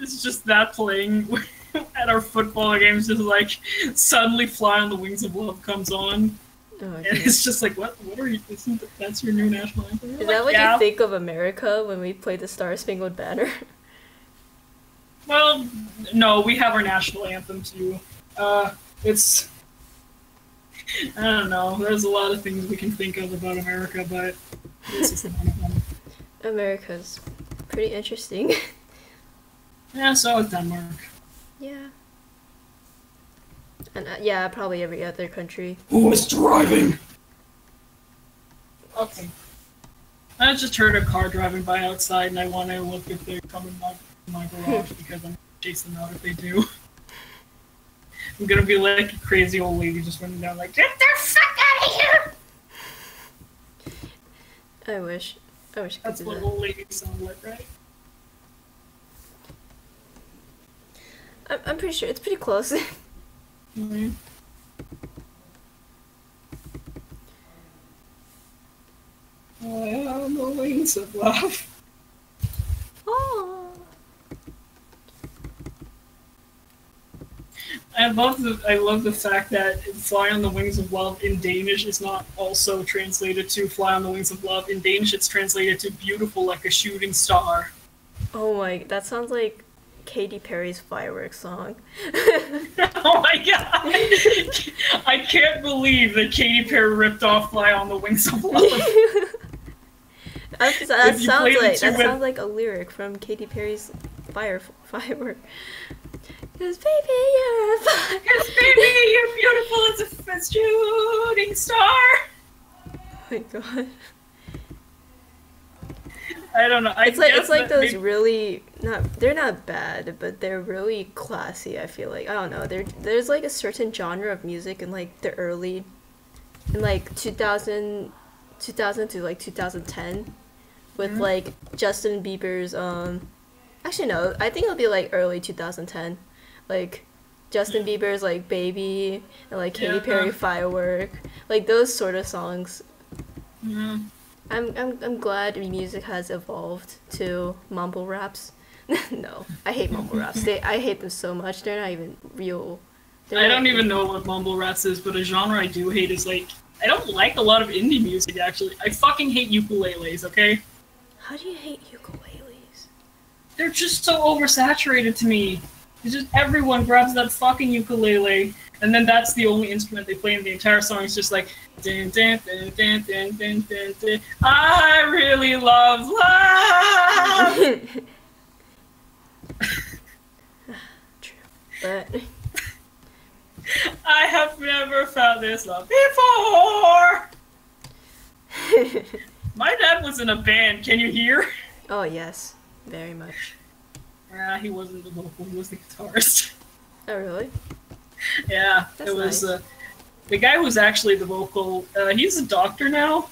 It's just that playing at our football games, just like suddenly "Fly on the Wings of Love" comes on, and it's just like, what are you? That's your new national anthem? Is that what you think of America when we play the Star Spangled Banner? Well, no, we have our national anthem too. It's, I don't know. There's a lot of things we can think of about America, but this is one of them. America's pretty interesting. Yeah, so is Denmark. Yeah. And yeah, probably every other country. Who is driving? Okay. I just heard a car driving by outside, and I want to look if they're coming by my garage because I'm chasing them out if they do. I'm gonna be like a crazy old lady just running down like, get the fuck out of here! I wish I could That's do what that. old ladies sound like, right? I'm pretty sure it's pretty close. Mm-hmm. On the wings of love. Oh. I love the fact that "Fly on the Wings of Love" in Danish is not also translated to "Fly on the Wings of Love." In Danish, it's translated to "Beautiful like a shooting star." Oh my, that sounds like Katy Perry's Fireworks song. Oh my god! I can't believe that Katy Perry ripped off "Fly on the Wings of Love." that sounds like a lyric from Katy Perry's Firework. Cause baby, you're a fire. Cause baby, you're beautiful as a shooting star. Oh my god. I don't know. It's like those really they're not bad, but they're really classy. I feel like I don't know. There's like a certain genre of music in like the early, in like 2000 to like 2010, with like Justin Bieber's actually no, I think it'll be like early 2010, like Justin Bieber's like Baby and like Katy Perry Firework, like those sort of songs. Mm-hmm. I'm glad music has evolved to mumble raps. No, I hate mumble raps. I hate them so much. They're not even real. I don't even know what mumble raps is, but a genre I do hate is like, I don't like a lot of indie music actually. I fucking hate ukuleles, okay? How do you hate ukuleles? They're just so oversaturated to me. It's just everyone grabs that fucking ukulele, and then that's the only instrument they play in the entire song. It's just like, dun, dun, dun, dun, dun, dun, dun, dun. I really love love! True. But I have never felt this love before! My dad was in a band, can you hear? oh yes, very much. He wasn't the vocal, he was the guitarist. Oh really? Yeah, That's it was nice. the guy who's actually the vocal. He's a doctor now.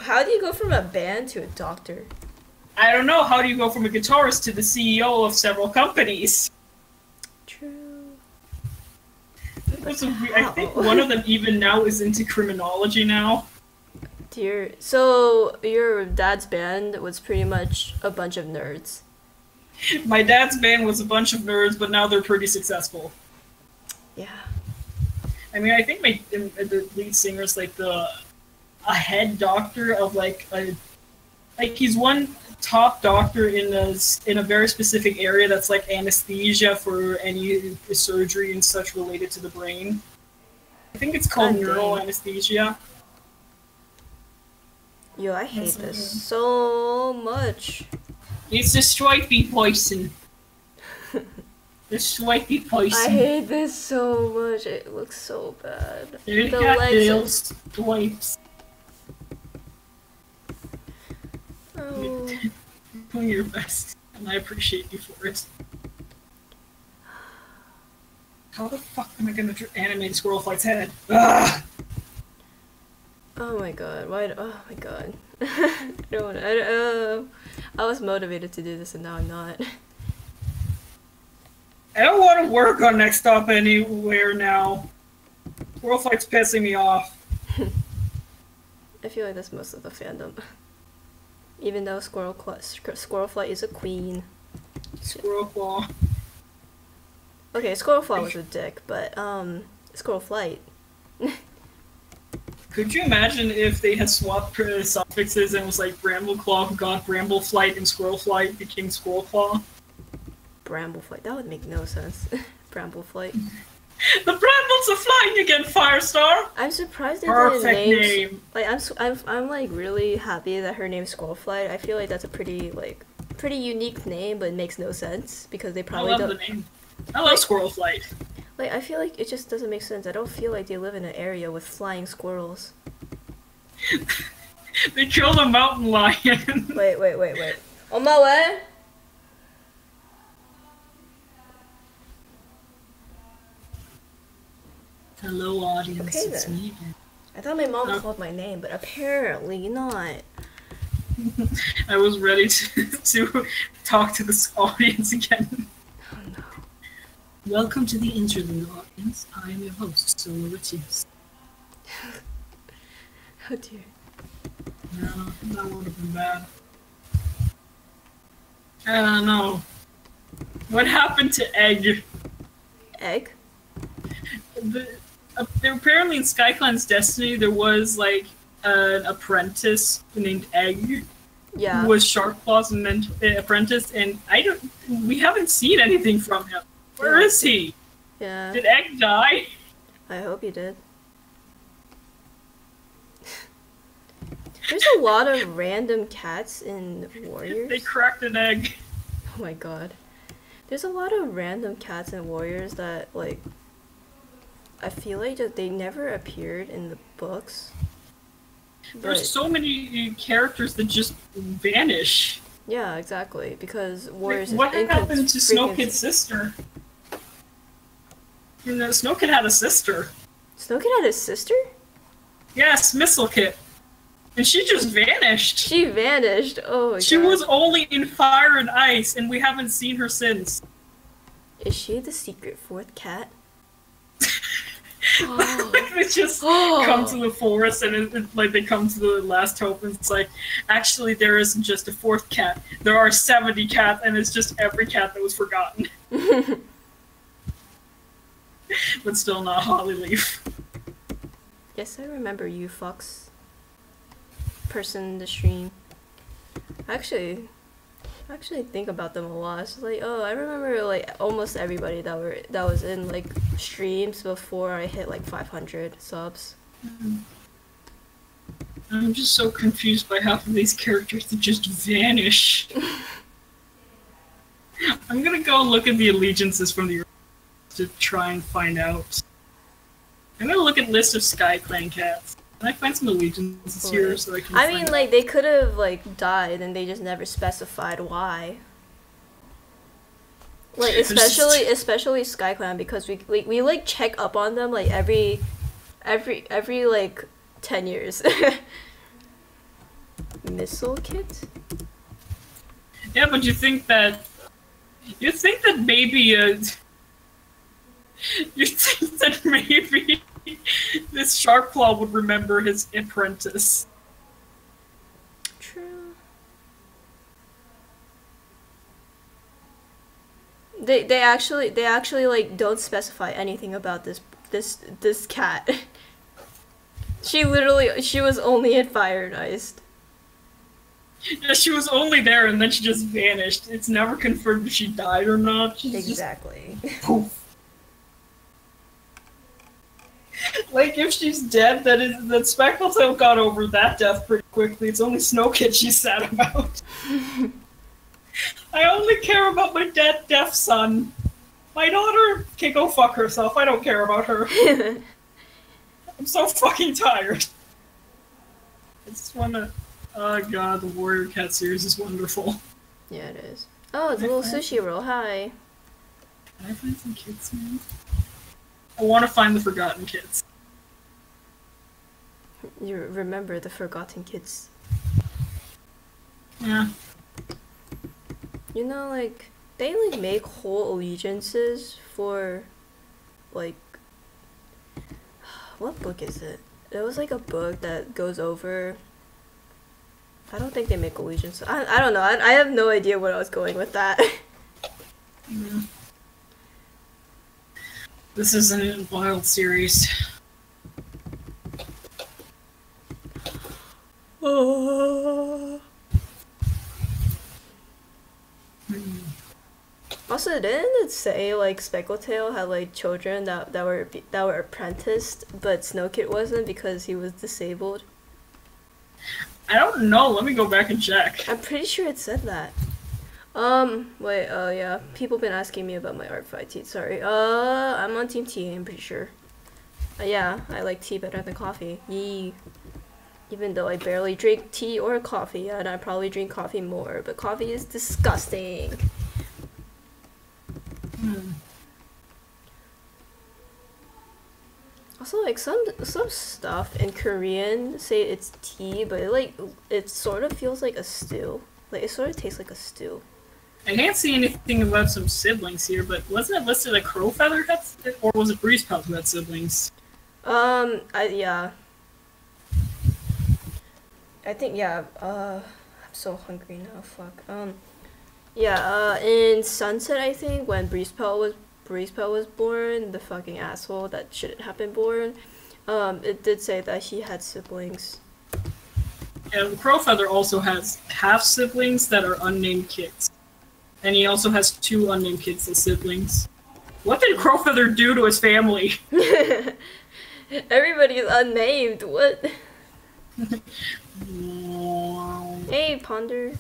How do you go from a band to a doctor? I don't know. How do you go from a guitarist to the CEO of several companies? True. I think one of them even now is into criminology now. Dear. So your dad's band was pretty much a bunch of nerds. My dad's band was a bunch of nerds, but now they're pretty successful. Yeah. I mean, I think the lead singer's like a head doctor of like he's one top doctor in a very specific area that's like anesthesia for any surgery and such related to the brain. I think it's called neural anesthesia. Yo, I hate this so much. It's the swipey poison. The swipey poison. I hate this so much. It looks so bad. There's The got legs little are- swipes. Oh. You're doing your best, and I appreciate you for it. How the fuck am I gonna animate Squirrel Flight's head? Ugh! Oh my god, why? Oh my god. I don't wanna, I was motivated to do this and now I'm not. I don't want to work on Next Stop anywhere now. Squirrel Flight's pissing me off. I feel like that's most of the fandom. Even though Squirrel Flight is a queen. Squirrel Claw. Okay, Squirrel Flight was a dick, but Squirrel Flight. Could you imagine if they had swapped suffixes and it was like Bramble Claw got Bramble Flight and Squirrel Flight became Squirrel Claw? Bramble Flight. That would make no sense. Bramble Flight. The brambles are flying again, Firestar! I'm surprised they Perfect didn't name. Like I'm like really happy that her name's Squirrel Flight. I feel like that's a pretty unique name, but it makes no sense because they probably I love the name. I love Squirrel Flight. Like I feel like it just doesn't make sense. I don't feel like they live in an area with flying squirrels. They killed a mountain lion. Wait. On my way. Hello, audience. Okay, it's then. me. I thought my mom called my name, but apparently not. I was ready to talk to this audience again. Oh no. Welcome to the interlude, audience. I am your host, Solo Retius. Oh dear. No, that would have been bad. I don't know. What happened to Egg? Egg? There apparently in SkyClan's Destiny there was like an apprentice named Egg. Yeah. Who was Sharpclaw's apprentice, and we haven't seen anything from him. Where is he? Yeah. Did Egg die? I hope you did. There's a lot of random cats in Warriors. They cracked an egg. Oh my god. There's a lot of random cats in Warriors that, like, I feel like that they never appeared in the books. There's so many characters that just vanish. Yeah, exactly. Because Warriors What happened to Snow freaking... Kid's sister? You know, Snow Kid had a sister. Snow Kid had a sister? Yes, Missile Kid. And she just vanished. She vanished. Oh my god. She was only in Fire and Ice, and we haven't seen her since. Is she the secret fourth cat? They just come to the forest and like they come to the last hope and it's like, actually there isn't just a fourth cat. There are 70 cats and it's just every cat that was forgotten. But still not Hollyleaf. Yes, I remember you, Fox. Person in the stream. Actually think about them a lot. It's like, oh, I remember like almost everybody that was in like streams before I hit like 500 subs. I'm just so confused by half of these characters that just vanish. I'm gonna go and look at the allegiances from the to try and find out. I'm gonna look at list of SkyClan cats. Can I find some allegiances here so I can I mean, like, they could have, like, died and they just never specified why. Like, especially SkyClan, because we like, check up on them, like, every like, 10 years. Missile Kit? Yeah, but you think that maybe, you think that maybe this Sharpclaw would remember his apprentice. True. They actually like don't specify anything about this cat. She was only in Fire and Ice. Yeah, she was only there and then she just vanished. It's never confirmed if she died or not. She's exactly. Just poof. Like, if she's dead, that Speckletail got over that death pretty quickly. It's only Snow Kid she's sad about. I only care about my deaf son. My daughter can go fuck herself. I don't care about her. I'm so fucking tired. I just wanna... Oh god, the Warrior Cat series is wonderful. Yeah, it is. Oh, it's a little sushi roll. Hi. Can I find some kids, man? I want to find the forgotten kids. You remember the forgotten kids. Yeah. You know, like, they, like, make whole allegiances for, like, what book is it? It was, like, a book that goes over... I don't think they make allegiance. I don't know. I have no idea where I was going with that. Yeah. This is a wild series. Oh. Also, didn't it say like Speckletail had like children that were apprenticed, but Snow Kid wasn't because he was disabled? I don't know. Let me go back and check. I'm pretty sure it said that. Wait, yeah. People been asking me about my art fight tea. Sorry. I'm on Team T, I'm pretty sure. Yeah, I like tea better than coffee. Yee. Even though I barely drink tea or coffee, and I probably drink coffee more, but coffee is disgusting. Also, like, some stuff in Korean say it's tea, but it sort of feels like a stew. Like, it sort of tastes like a stew. I can't see anything about some siblings here, but wasn't it listed that Crowfeather had, or was it Breezepelt who had siblings? Yeah. I think, yeah, I'm so hungry now, fuck. Yeah, in Sunset, I think, when Breezepelt was born, the fucking asshole that shouldn't have been born, it did say that he had siblings. And Crowfeather also has half-siblings that are unnamed kids. And he also has 2 unnamed kids as siblings. What did Crowfeather do to his family? Everybody's unnamed, what? Hey, Ponder.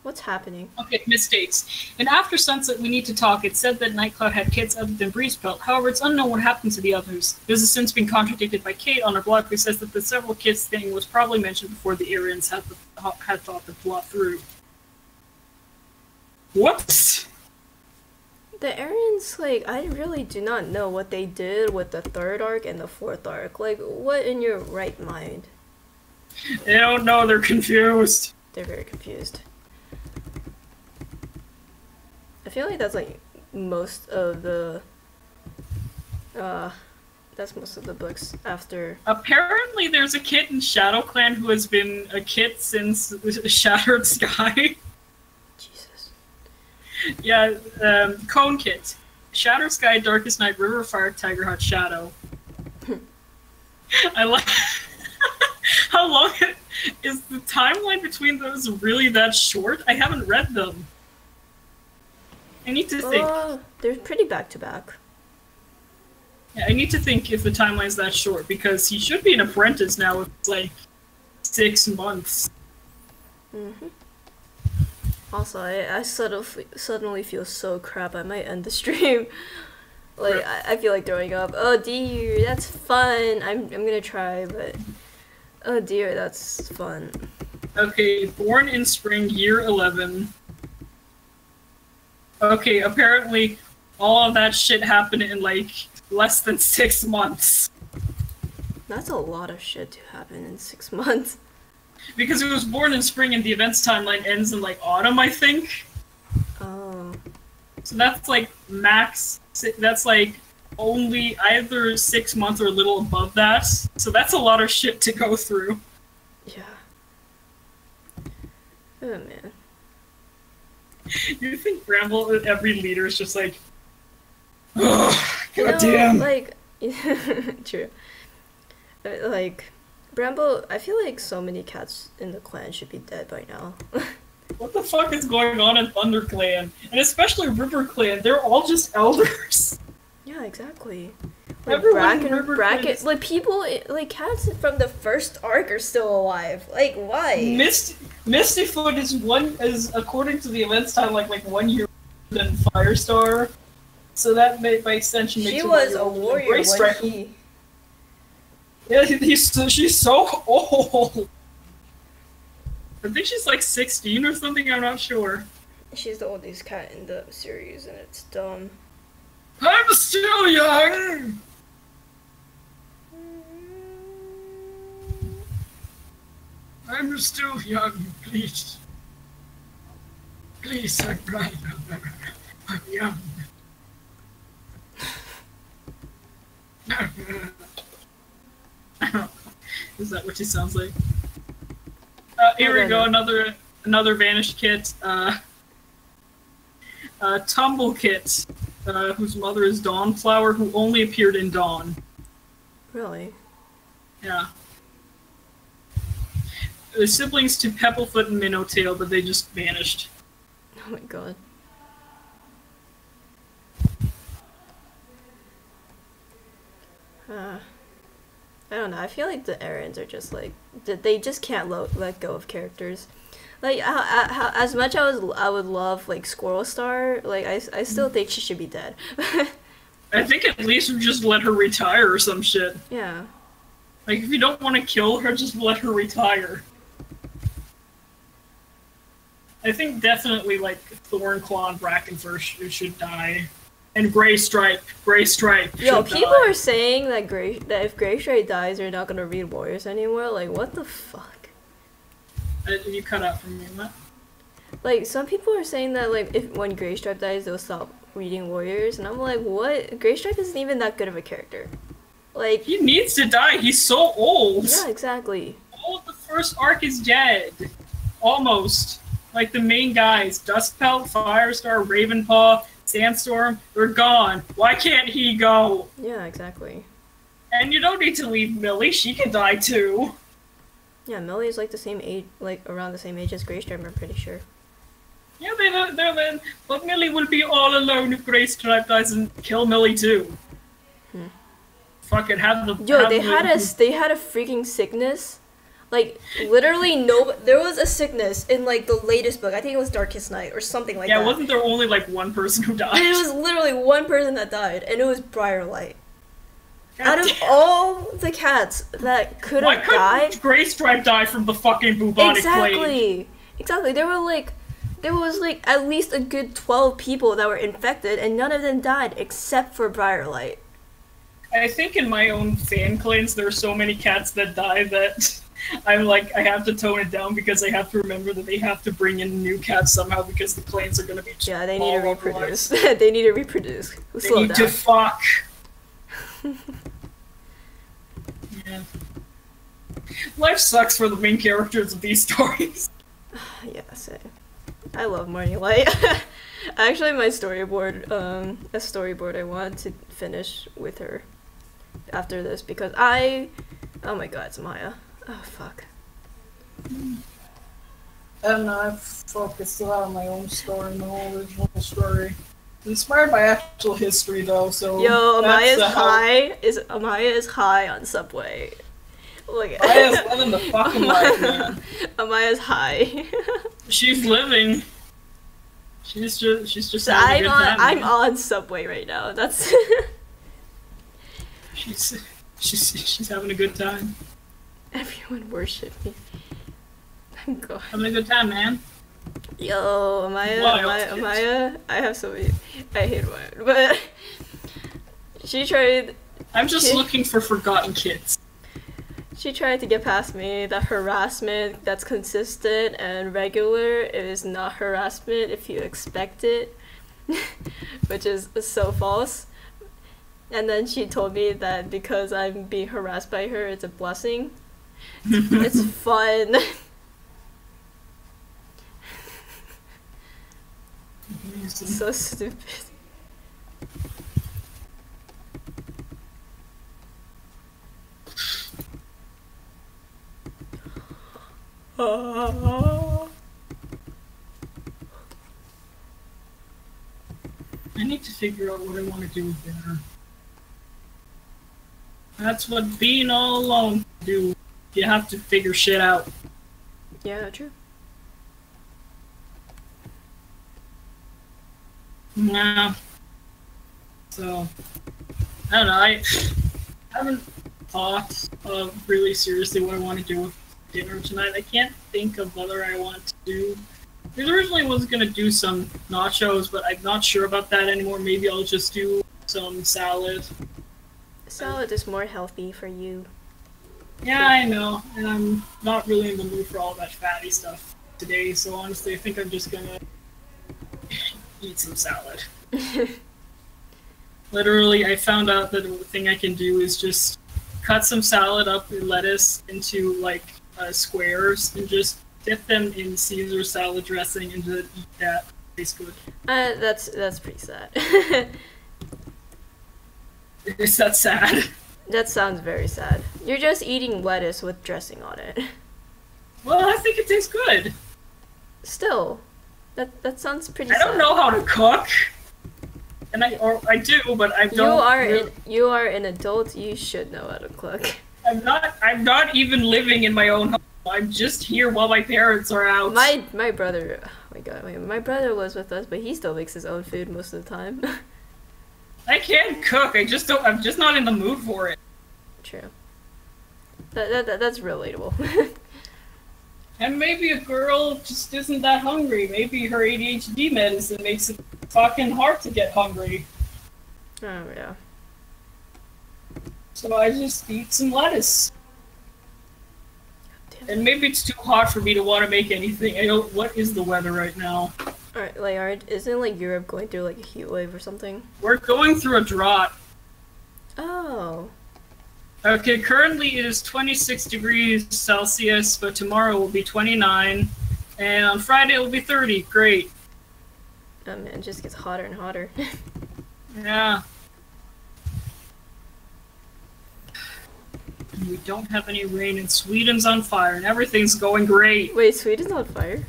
What's happening? Okay, mistakes. In After Sunset, We Need to Talk, it said that Nightcloud had kids other than Breezepelt. However, it's unknown what happened to the others. This has since been contradicted by Kate on her blog, who says that the several kids thing was probably mentioned before the Arians had thought the plot through. What? The Aryans, like, I really do not know what they did with the 3rd arc and the 4th arc. Like, what in your right mind? They don't know, they're confused. They're very confused. I feel like that's, like, most of the... that's most of the books after... Apparently there's a kid in Shadow Clan who has been a kid since Shattered Sky. Yeah, Cone Kit. Shattered Sky, Darkest Night, River Fire, Tiger Heart, Shadow. I like... How long is the timeline between those really that short? I haven't read them. I need to think. They're pretty back-to-back. Yeah, I need to think if the timeline's that short, because he should be an apprentice now with, like, 6 months. Mm-hmm. Also, I suddenly feel so crap. I might end the stream. Like, I feel like throwing up. Oh dear, that's fun. I'm gonna try, but oh dear, that's fun. Okay, born in spring, year 11. Okay, apparently all of that shit happened in like less than 6 months. That's a lot of shit to happen in 6 months. Because it was born in spring and the events timeline ends in like autumn, I think. Oh. So that's like max, that's like only either 6 months or a little above that. So that's a lot of shit to go through. Yeah. Oh man. You think Bramble, every leader is just like, ugh, goddamn. Like, true. Like, Bramble, I feel like so many cats in the clan should be dead by now. What the fuck is going on in Thunder Clan? And especially River Clan, they're all just elders. Yeah, exactly. Like, Everyone in River Clan is... like, people, like, cats from the 1st arc are still alive. Like, why? Mistyfoot is according to the events time, like 1 year older than Firestar. So that by extension makes she her was a warrior when Striker. he... Yeah, she's so old. I think she's like 16 or something, I'm not sure. She's the oldest cat in the series, and it's dumb. I'm still young! I'm still young, please. Please, I'm right. I'm young. Is that what she sounds like? Here we go, another vanished kit. Tumble Kit, whose mother is Dawnflower, who only appeared in Dawn. Really? Yeah. They're siblings to Pebblefoot and Minnowtail, but they just vanished. Oh my god. I don't know, I feel like the errands are just like, they just can't let go of characters. Like, how, as much I would love, like, Squirrel Star, like, I still think she should be dead. I think at least we just let her retire or some shit. Yeah. Like, if you don't want to kill her, just let her retire. I think definitely, like, Thornclaw and Brackenfur should die. And Grey Stripe. Yo, people are saying that if Grey Stripe dies, they're not gonna read Warriors anymore. Like, what the fuck? You cut out from me, what? Like, some people are saying that, like, when Grey Stripe dies, they'll stop reading Warriors, and I'm like, what? Grey Stripe isn't even that good of a character. Like, he needs to die. He's so old. Yeah, exactly. All of the first arc is dead. Almost. Like, the main guys, Duskpelt, Firestar, Ravenpaw, Sandstorm, they're gone. Why can't he go? Yeah, exactly. And you don't need to leave Millie. She can die too. Yeah, Millie is like the same age, like around the same age as Grey Stripe, I'm pretty sure. Yeah, they're then. But Millie will be all alone if Grey Stripe dies and kill Millie too. Fucking have the. Yo, they had a freaking sickness. Like, literally there was a sickness in, like, the latest book. I think it was Darkest Night or something like that. Yeah, wasn't there only, like, one person who died? And it was literally one person that died, and it was Briarlight. Out of all the cats that could have died... Why couldn't Grey Stripe die from the fucking bubonic plague? Exactly. There was, like, at least a good 12 people that were infected, and none of them died, except for Briarlight. I think in my own fan clans, there are so many cats that die that... I'm like, I have to tone it down because I have to remember that they have to bring in new cats somehow because the clans are gonna be yeah, they need to reproduce. They need to reproduce. They need to fuck. Yeah. Life sucks for the main characters of these stories. Yeah, same. I love Morning Light. Actually, my storyboard, a storyboard I want to finish with her after this because oh my god, it's Maya. Oh, fuck. And I've focused a lot on my own story, my own original story. Inspired by actual history, though, so... Yo, Amaya is high on Subway. Look at Amaya's living the fucking life, man. Amaya's high. She's living. She's just having a good time. I'm on Subway right now, that's... she's having a good time. Everyone worship me. I'm going. Having a good time, man. Yo, Amaya, I have so many. I hate Amaya, but she tried. I'm just looking for forgotten kids. She tried to get past me. The harassment that's consistent and regular is not harassment if you expect it, which is so false. And then she told me that because I'm being harassed by her, it's a blessing. It's fun. So stupid. I need to figure out what I want to do with dinner. That's what being all alone do. You have to figure shit out. Yeah, true. Nah. So, I don't know, I haven't thought of really seriously what I want to do with dinner tonight. I can't think of whether I want to do... I originally was going to do some nachos, but I'm not sure about that anymore. Maybe I'll just do some salad. Salad is more healthy for you. Yeah, I know, and I'm not really in the mood for all that fatty stuff today, so honestly, I think I'm just gonna eat some salad. Literally, I found out that the thing I can do is just cut some salad up and lettuce into like squares and just dip them in Caesar salad dressing and just eat that. Tastes good. That's pretty sad. Is that sad? That sounds very sad. You're just eating lettuce with dressing on it. Well, I think it tastes good. Still, that sounds pretty I sad. don't know how to cook. And I do, but I don't. You are an adult. You should know how to cook. I'm not even living in my own home. I'm just here while my parents are out. My brother. Oh my god, my brother was with us, but he still makes his own food most of the time. I can cook. I just don't. I'm just not in the mood for it. True. That's relatable. And maybe a girl just isn't that hungry. Maybe her ADHD medicine makes it fucking hard to get hungry. Oh yeah. So I just eat some lettuce. And maybe it's too hot for me to want to make anything. I don't. What is the weather right now? Alright, like, isn't like Europe going through like a heat wave or something? We're going through a drought. Oh. Okay, currently it is 26 degrees Celsius, but tomorrow will be 29, and on Friday it will be 30. Great. Oh man, it just gets hotter and hotter. Yeah. And we don't have any rain, and Sweden's on fire, and everything's going great. Wait, Sweden's on fire?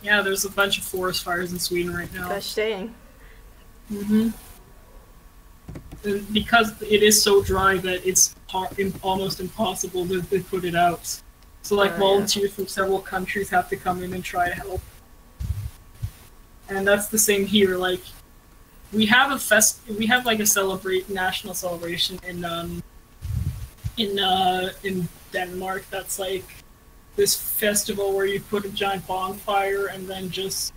Yeah, there's a bunch of forest fires in Sweden right now. Gosh dang. Mm-hmm. And because it is so dry that it's almost impossible to put it out. So like volunteers from several countries have to come in and try to help. And that's the same here. Like we have like a national celebration in Denmark. That's like this festival where you put a giant bonfire and then just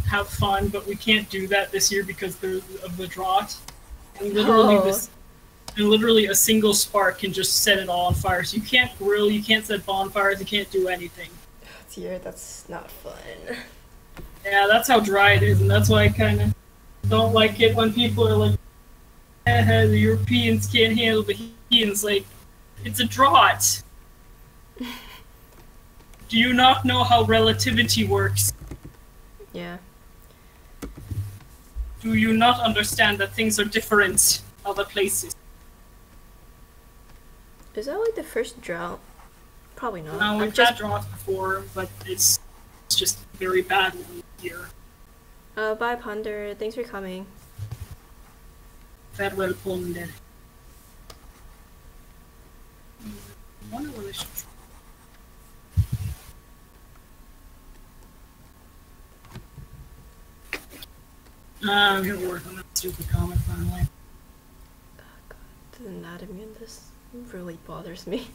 have fun. But we can't do that this year because of the drought. And literally a single spark can just set it all on fire. So you can't grill, you can't set bonfires, you can't do anything. Dear, that's not fun. Yeah, that's how dry it is, and that's why I kind of don't like it when people are like, the Europeans can't handle the heat. And it's like, it's a drought. Do you not know how relativity works? Yeah. Do you not understand that things are different other places? Is that like the first drought? Probably not. No, we've had droughts before, but it's just very bad here. Bye, Ponder. Thanks for coming. Farewell, Ponder. I wonder what I should try. I'm gonna work on that stupid comic finally. Oh god, the anatomy in this really bothers me.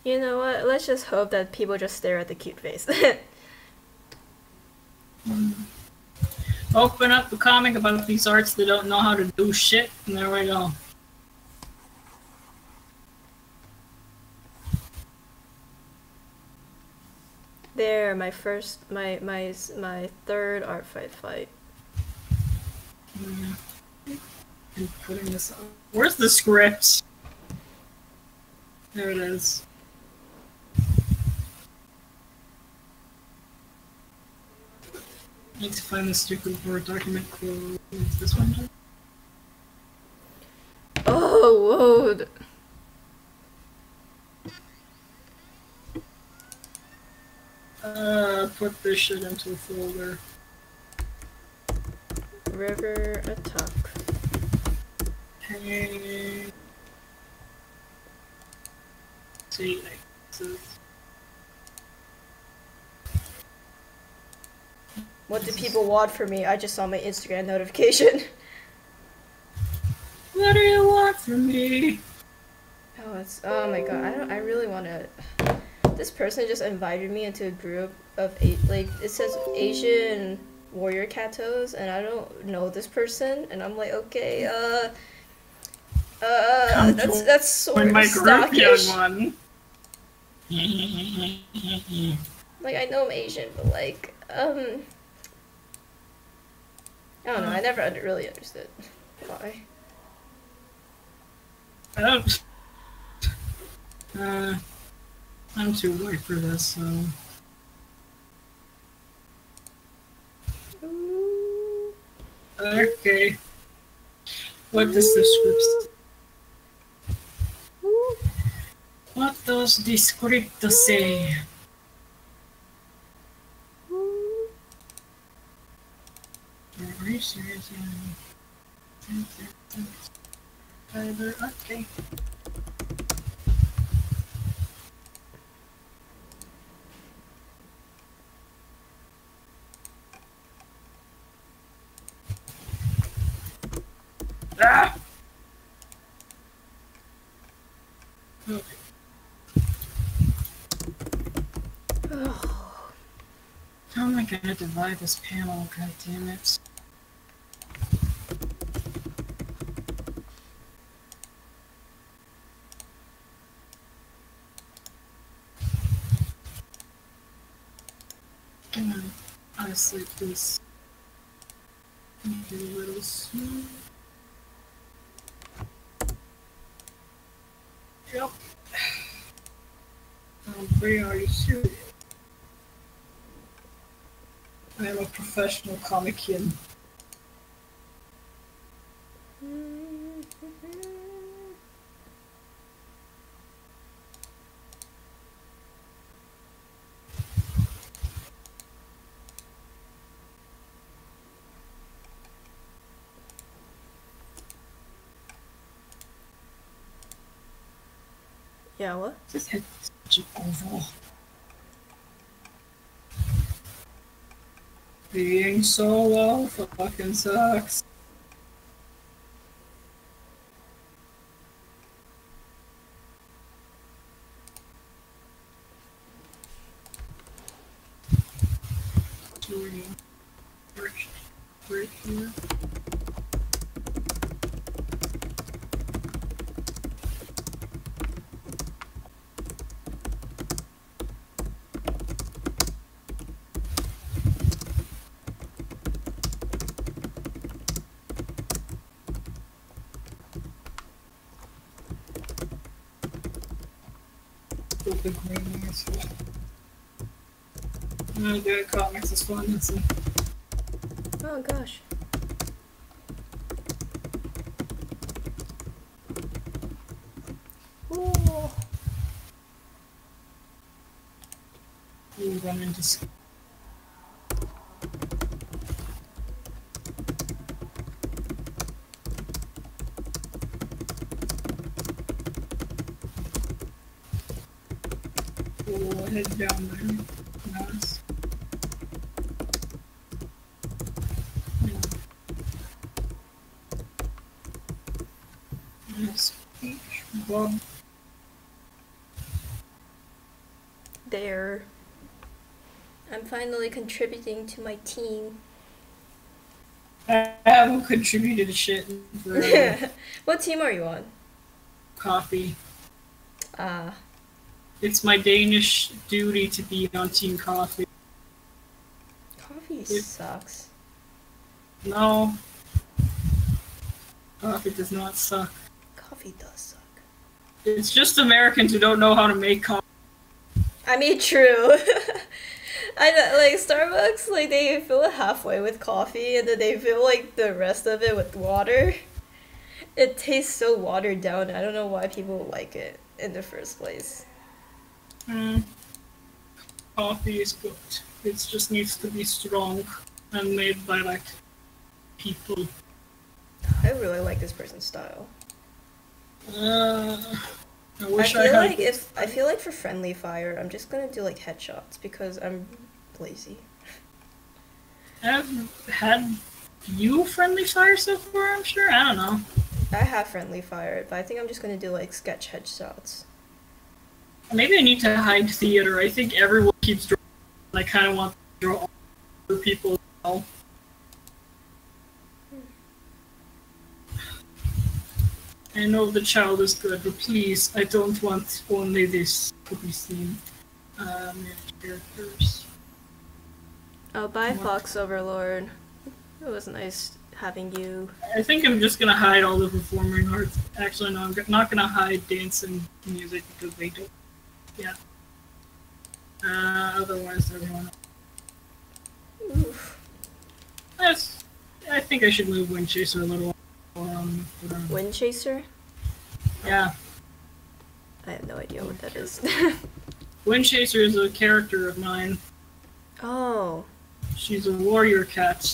You know what? Let's just hope that people just stare at the cute face. Open up the comic about these arts that don't know how to do shit, and there we go. There, my third art fight. I'm putting this on. Where's the script? There it is. I need to find the stupid Word document close. This one? Oh, whoa. Put this shit into a folder. River attack. Hey. See, What do people want from me? I just saw my Instagram notification. What do you want from me? Oh my god, I really want to. This person just invited me into a group of like, it says Asian warrior katos, and I don't know this person, and I'm like, okay, That's sort my of group, young stockish. one. Like, I know I'm Asian, but like, I don't know, I never really understood why. I don't. I'm too white for this, so. Ooh. Okay. What does the script say? Ooh. What does the script say? Ooh. Okay. Ah! Okay. How am I gonna divide this panel? God damn it. Come on. Isolate this. Make it a little smooth. Yep. I'm very serious. I am a professional comician. Yeah, what? This head is such an oval. Being solo fucking sucks. Right here. The green is fun. Doing comics is fun, isn't it? Oh gosh. Ooh. You run into we'll head down there. Nice. Nice beach, Bob. There. I'm finally contributing to my team. I haven't contributed to shit in forever. What team are you on? Coffee. Ah. It's my Danish duty to be on Team Coffee. Coffee sucks. No. Coffee does not suck. Coffee does suck. It's just Americans who don't know how to make coffee. I mean, true. I know, like Starbucks, like they fill it halfway with coffee and then they fill like the rest of it with water. It tastes so watered down. I don't know why people like it in the first place. Coffee is good. It just needs to be strong and made by like people. I really like this person's style. I wish I had. I feel like for friendly fire, I'm just gonna do like headshots because I'm lazy. I've had you friendly fire so far, I'm sure? I don't know. I have friendly fire, but I think I'm just gonna do like sketch headshots. Maybe I need to hide theater. I think everyone keeps drawing. I kind of want to draw other people as well. I know the child is good, but please, I don't want only this to be seen. Characters. Oh, bye, Fox Overlord. It was nice having you. I think I'm just gonna hide all the performing arts. Actually, no, I'm not gonna hide dance and music because they don't. Yeah. Otherwise, everyone. Oof. Yes. I think I should move Wind Chaser a little. Wind Chaser? Yeah. I have no idea what that is. Wind Chaser is a character of mine. Oh. She's a warrior cat.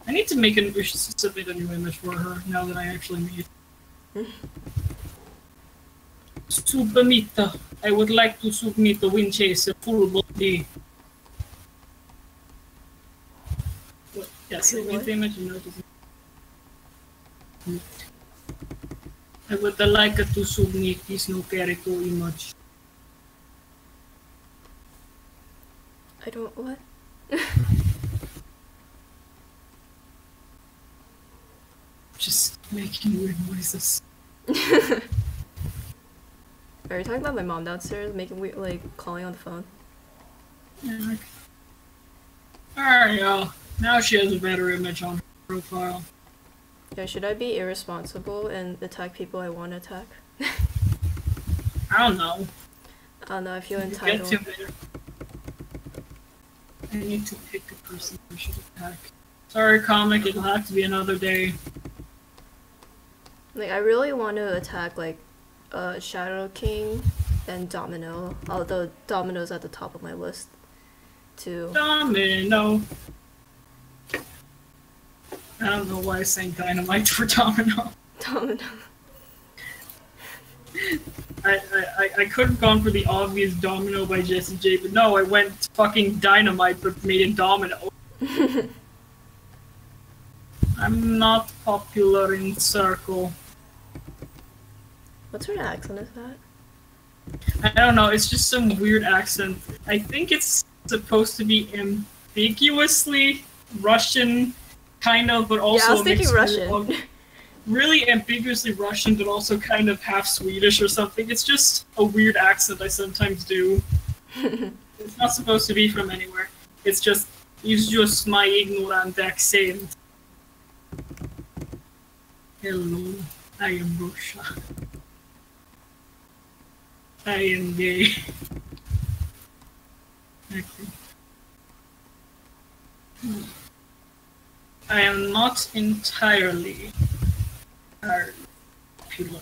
I need to submit a new image for her now that I actually made. Submit. I would like to submit the Wind Chaser full body. What? Yes, with the image, you know. I would like to submit this new character image. I don't what? Just making weird noises. Are you talking about my mom downstairs making weird, like, calling on the phone? Yeah, okay. Alright, y'all. Now she has a better image on her profile. Yeah, should I be irresponsible and attack people I want to attack? I don't know. I don't know, I feel You entitled. get to I need to pick a person I should attack. Sorry, comic, it'll have to be another day. Like, I really want to attack, like, Shadow King and Domino, although Domino's at the top of my list, too. Domino! I don't know why I sang Dynamite for Domino. Domino. I could have gone for the obvious Domino by Jesse J, but no, I went fucking Dynamite but made it Domino. I'm not popular in circle. What sort of accent is that? I don't know, it's just some weird accent. I think it's supposed to be ambiguously Russian, kind of, but also yeah, I was thinking Russian. Really ambiguously Russian, but also kind of half Swedish or something. It's just a weird accent I sometimes do. It's not supposed to be from anywhere. It's just my ignorant accent. Hello, I am Russia. I am gay. Okay. I am not entirely popular.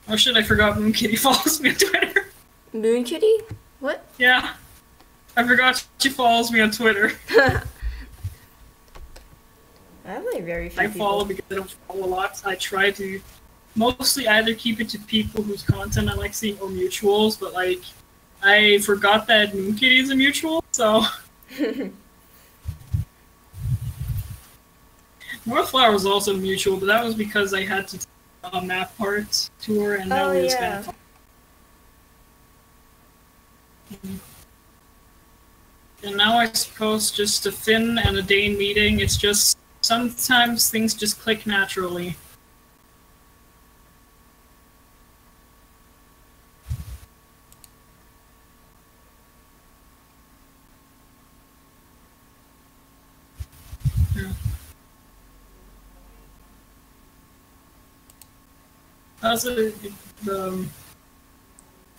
Oh shit, I forgot Moon Kitty follows me on Twitter. Moon Kitty? What? Yeah. I forgot she follows me on Twitter. I have like very few I follow because I don't follow a lot. I try to mostly either keep it to people whose content I like seeing or mutuals, but like, I forgot that Moon Kitty is a mutual, so... Northflower was also mutual, but that was because I had to take a map art tour, and now we're just gonna talk. And now I suppose just a Finn and a Dane meeting, it's just sometimes things just click naturally. Yeah. Also,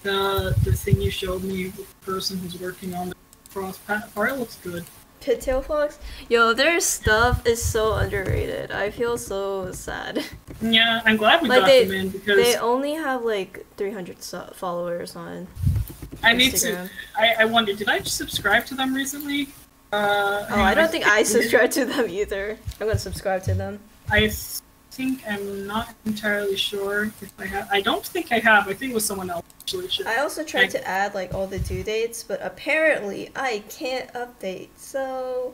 the thing you showed me with the person who's working on the cross part looks good. Pittail Fox? Yo, their stuff is so underrated. I feel so sad. Yeah, I'm glad we like got them in because they only have like 300 followers on I Instagram. need to. I wonder, did I subscribe to them recently? I don't think I subscribe to them either. I'm gonna subscribe to them. I think I'm not entirely sure if I have. I don't think I have. I think it was someone else actually. I also tried to add like all the due dates, but apparently I can't update. So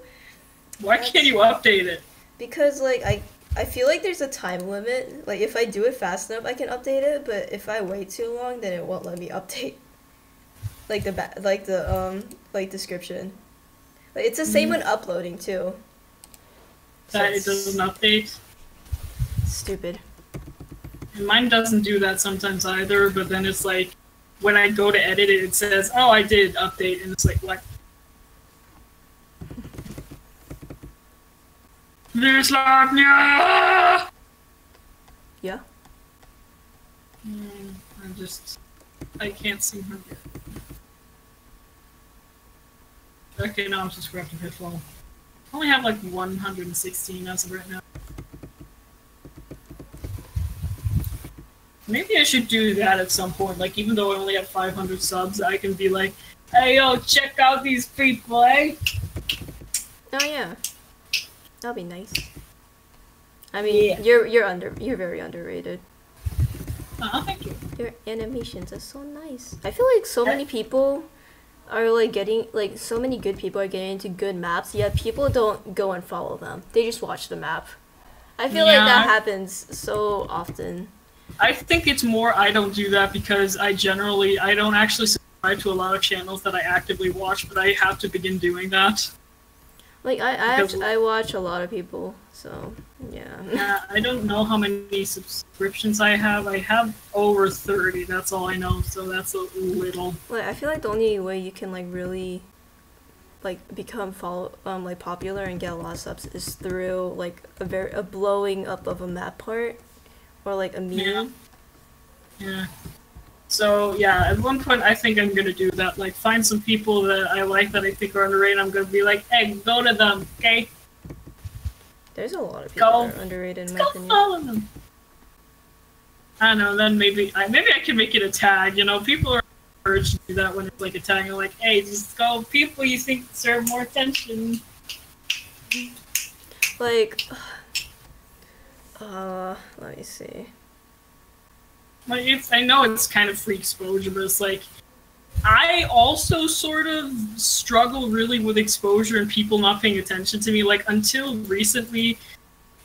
why can't you update it? Because like I feel like there's a time limit. Like if I do it fast enough, I can update it. But if I wait too long, then it won't let me update. Like like description. Like it's the same when uploading too. So That it doesn't update. Stupid. And mine doesn't do that sometimes either, but then it's like, when I go to edit it, it says, oh, I did update, and it's like, what? There's like, yeah! Yeah. I can't see her yet. Okay, now I'm just grabbing her phone. I only have like 116 as of right now. Maybe I should do that at some point. Like, even though I only have 500 subs, I can be like, hey, yo, check out these people, eh? Oh yeah. That'll be nice. I mean, yeah. You're very underrated. Oh, thank you. Your animations are so nice. I feel like so many people are like getting like so many good people are getting into good maps, yet people don't go and follow them. They just watch the map. I feel like that happens so often. I think it's more I don't do that because I don't actually subscribe to a lot of channels that I actively watch, but I have to begin doing that. Like I watch a lot of people, so yeah. Yeah, I don't know how many subscriptions I have. I have over 30. That's all I know. So that's a little. Like I feel like the only way you can like really like become like popular and get a lot of subs is through like a blowing up of a map part or like a meme. Yeah. So yeah, at one point I think I'm gonna do that. Like find some people that I like that I think are underrated. I'm gonna be like, hey, go to them, okay? There's a lot of people that are underrated in my opinion. Follow them. I don't know. Then maybe I can make it a tag. You know, people are encouraged to do that when it's like a tag. You're like, hey, just go people you think deserve more attention. Like, let me see. Like I know it's kind of free exposure, but it's like I also sort of struggle really with exposure and people not paying attention to me. Like until recently,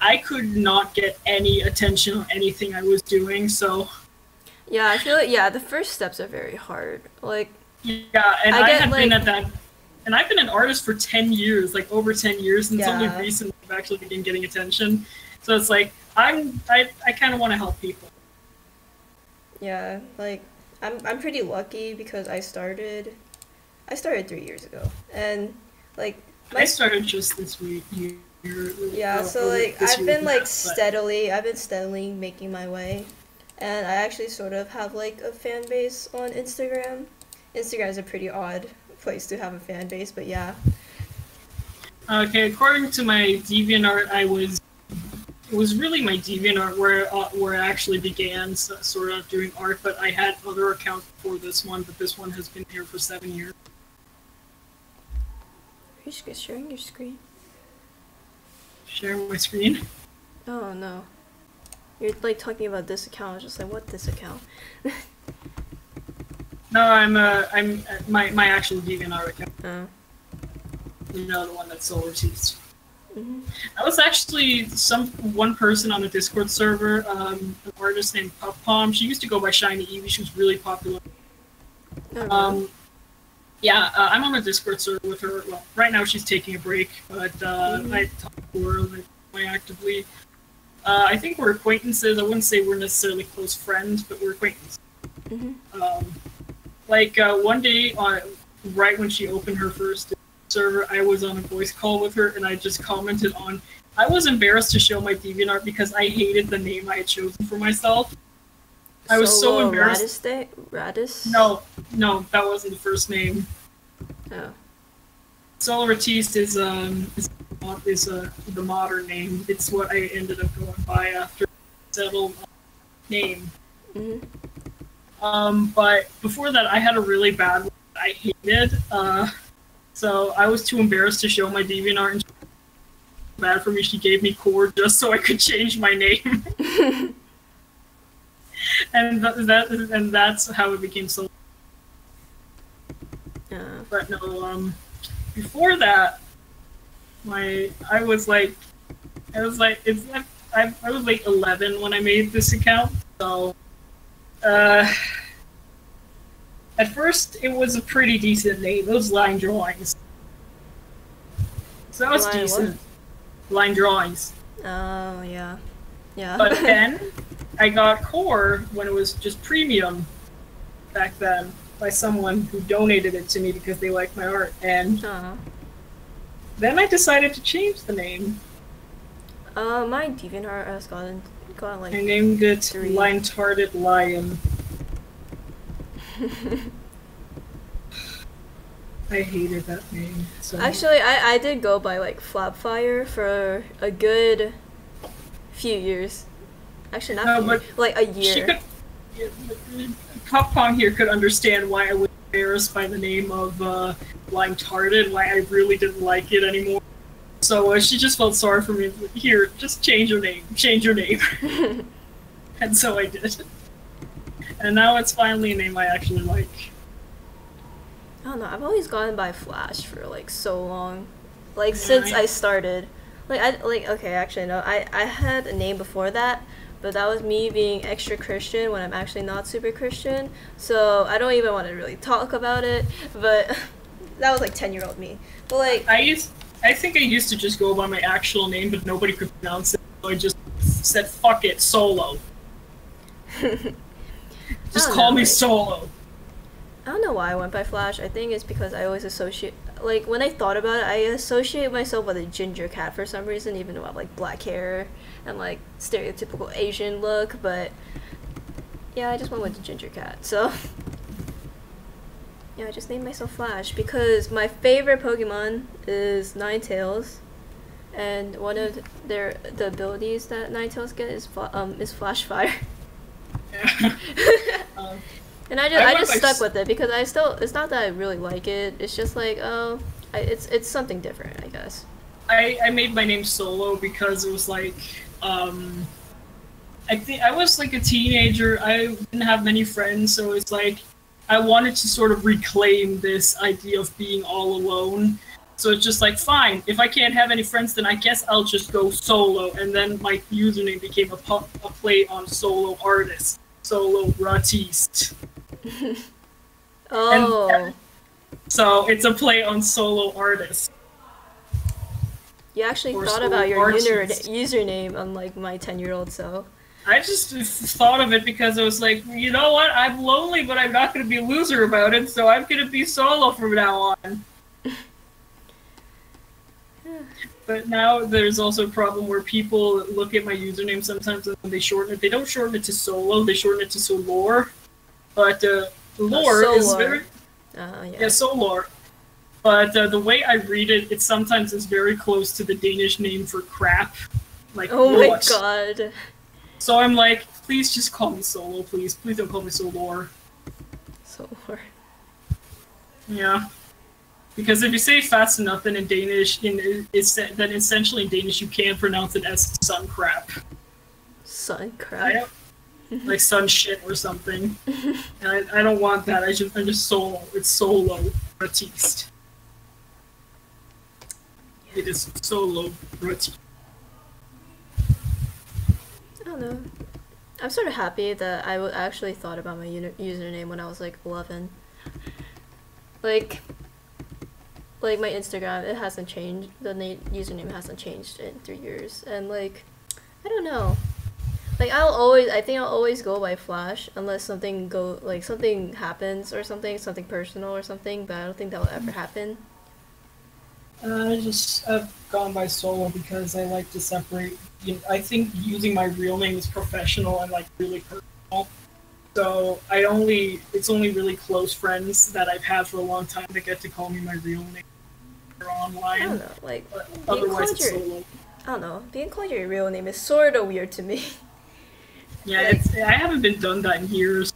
I could not get any attention on anything I was doing. So yeah, I feel like the first steps are very hard. Like yeah, and I've been an artist for 10 years, like over 10 years, and it's only recently I've actually begun getting attention. So it's like I kind of want to help people. Yeah, like I'm pretty lucky because I started 3 years ago, and like I started just this week. Yeah, so like I've been steadily making my way, and I actually sort of have like a fan base on Instagram. Instagram is a pretty odd place to have a fan base, but yeah. Okay, according to my DeviantArt, it was really my DeviantArt where I actually began sort of doing art, but I had other accounts before this one, but this one has been here for 7 years. Are you just sharing your screen? Sharing my screen? Oh no. You're like talking about this account, I was just like, what this account? No, I'm my actual DeviantArt account. Oh. You know, the one that's Solar Teased. Mm-hmm. I was actually one person on a Discord server, an artist named Puff Palm. She used to go by Shiny Eevee. She was really popular. Oh, yeah, I'm on a Discord server with her. Well, right now she's taking a break, but I talk to her like quite actively. I think we're acquaintances. I wouldn't say we're necessarily close friends, but we're acquaintances. Mm-hmm. One day, right when she opened her first server, I was on a voice call with her, and I just commented on. I was embarrassed to show my DeviantArt because I hated the name I had chosen for myself. I was so embarrassed. Radis? No, that wasn't the first name. Oh. Solar Artiste is the modern name. It's what I ended up going by after settled name. Mm-hmm. But before that, I had a really bad one that I hated. So I was too embarrassed to show my DeviantArt, and bad for me. She gave me Core just so I could change my name. And that's how it became so. But no, before that, I was like, I was like 11 when I made this account, so at first it was a pretty decent name. It was line drawings, so that was Line decent. Line drawings. Oh yeah, yeah. But then I got Core when it was just premium back then by someone who donated it to me because they liked my art, and then I decided to change the name. My DeviantArt has gotten like. I named it 3. Line-Tarded Lion. I hated that name. So. Actually, I did go by like Flapfire for a good few years. Actually, not like a year. Pop Pong here could understand why I was embarrassed by the name of Line-Tarded, why I really didn't like it anymore. So she just felt sorry for me. Here, just change your name. Change your name. And so I did. And now it's finally a name I actually like. I don't know. I've always gone by Flash for like so long, like since I started. Okay, actually no. I had a name before that, but that was me being extra Christian when I'm actually not super Christian. So I don't even want to really talk about it. But that was like 10-year-old me. But like I think I used to just go by my actual name, but nobody could pronounce it, so I just said, fuck it, Solo. Just call me Solo. I don't know why I went by Flash. I think it's because I always associate, like, when I thought about it, I associate myself with a ginger cat for some reason, even though I have, like, black hair and, like, stereotypical Asian look, but, yeah, I just went with the ginger cat, so... Yeah, I just named myself Flash because my favorite Pokemon is Ninetales, and one of the abilities that Ninetales get is Flash Fire. And I just stuck with it because it's not that I really like it. It's just like it's something different, I guess. I made my name Solo because it was like I think I was like a teenager. I didn't have many friends, so it's like. I wanted to sort of reclaim this idea of being all alone. So it's just like, fine, if I can't have any friends, then I guess I'll just go solo. And then my username became a play on solo artist. Solo artiste. Oh. And so it's a play on solo artist. You actually thought about your username, unlike my 10-year-old self. I just thought of it because I was like, you know what? I'm lonely, but I'm not going to be a loser about it, so I'm going to be solo from now on. But now there's also a problem where people look at my username sometimes and they shorten it. They don't shorten it to solo, they shorten it to Solor. But lore is very... yeah, Solor. But the way I read it, it sometimes is very close to the Danish name for crap. Like, oh my god. So I'm like, please just call me Solo, please. Please don't call me Solor. Solor. Yeah. Because if you say it fast enough, then in Danish, then essentially in Danish you can pronounce it as sun crap. Sun crap? Like sun shit or something. And I don't want that. I'm just Solo. It's Solo Batiste. It is Solo Batiste. I don't know. I'm sort of happy that I actually thought about my username when I was like 11. Like my Instagram, it hasn't changed. The username hasn't changed in 3 years, and like, I don't know. Like I think I'll always go by Flash unless something happens or something personal or something. But I don't think that will ever happen. I've gone by Solo because I like to separate. I think using my real name is professional and like really personal. So it's only really close friends that I've had for a long time that get to call me my real name or online. I don't know, like otherwise it's Solo. I don't know. Being called your real name is sort of weird to me. Yeah, I haven't been done that in years.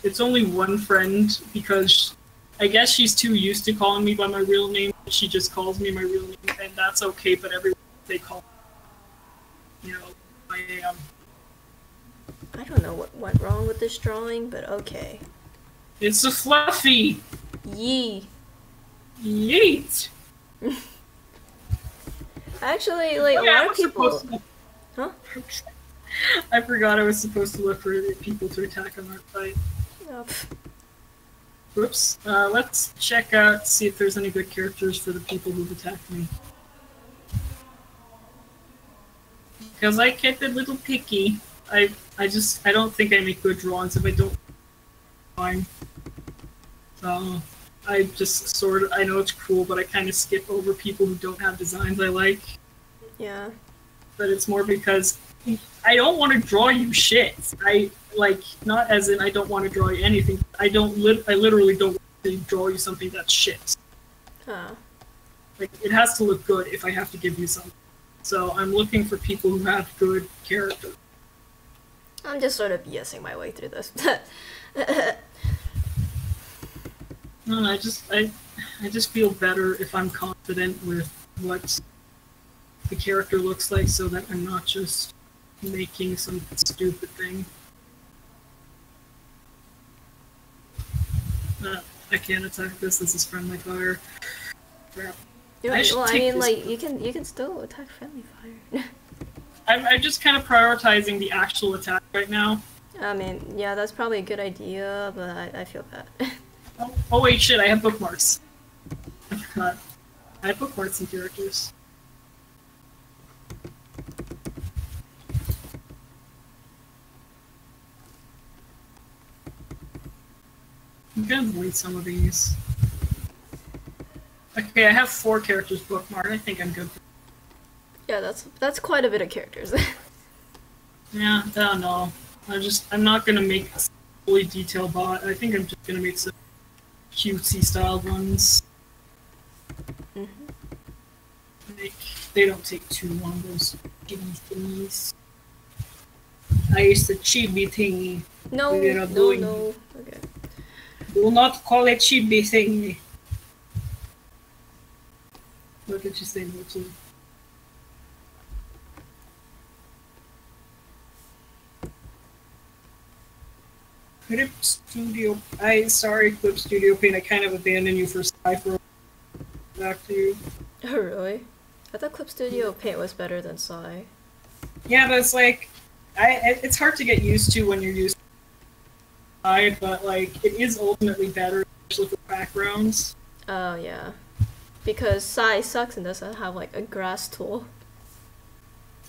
It's only one friend because I guess she's too used to calling me by my real name. She just calls me my real name, and that's okay. But everyone they call me, I am. I don't know what went wrong with this drawing, but okay. It's a fluffy. Yee. Yeet. Actually, like a lot of people. Huh? I forgot I was supposed to look for people to attack on our fight. Oh, Whoops. Let's check out, see if there's any good characters for the people who've attacked me. Because I kept a little picky. I don't think I make good drawings if I don't find. So I just I know it's cool, but I kind of skip over people who don't have designs I like. yeah. But it's more because I don't want to draw you shit. Not as in I don't want to draw you anything. I literally don't want to draw you something that's shit. Huh. Like, it has to look good if I have to give you something. So I'm looking for people who have good character. I'm just sort of BSing my way through this. No, I just feel better if I'm confident with what the character looks like, so that I'm not just making some stupid thing. I can't attack this. This is friendly fire. Crap. You can still attack friendly fire. I'm just kind of prioritizing the actual attack right now. I mean, yeah, that's probably a good idea, but I feel bad. Oh wait, shit! I have bookmarks. I forgot. I have bookmarks and characters. I'm gonna delete some of these. Okay, I have 4 characters bookmarked. I think I'm good. Yeah, that's quite a bit of characters. Yeah, I don't know. I'm not gonna make a fully detailed bot. I think I'm just gonna make some cutesy style ones. Mm-hmm. They don't take too long, those chibi thingies. I used the chibi thingy. No. Okay. Do not call it chibi thingy. What did you say, Mochi? Clip Studio. Sorry, Clip Studio Paint. I kind of abandoned you for Sai. Back to you. Oh, really? I thought Clip Studio Paint was better than Sai. Yeah, but it's like, it's hard to get used to when you're used to Sai, but like, it is ultimately better, especially for backgrounds. Oh, yeah. Because Sai sucks and doesn't have like a grass tool.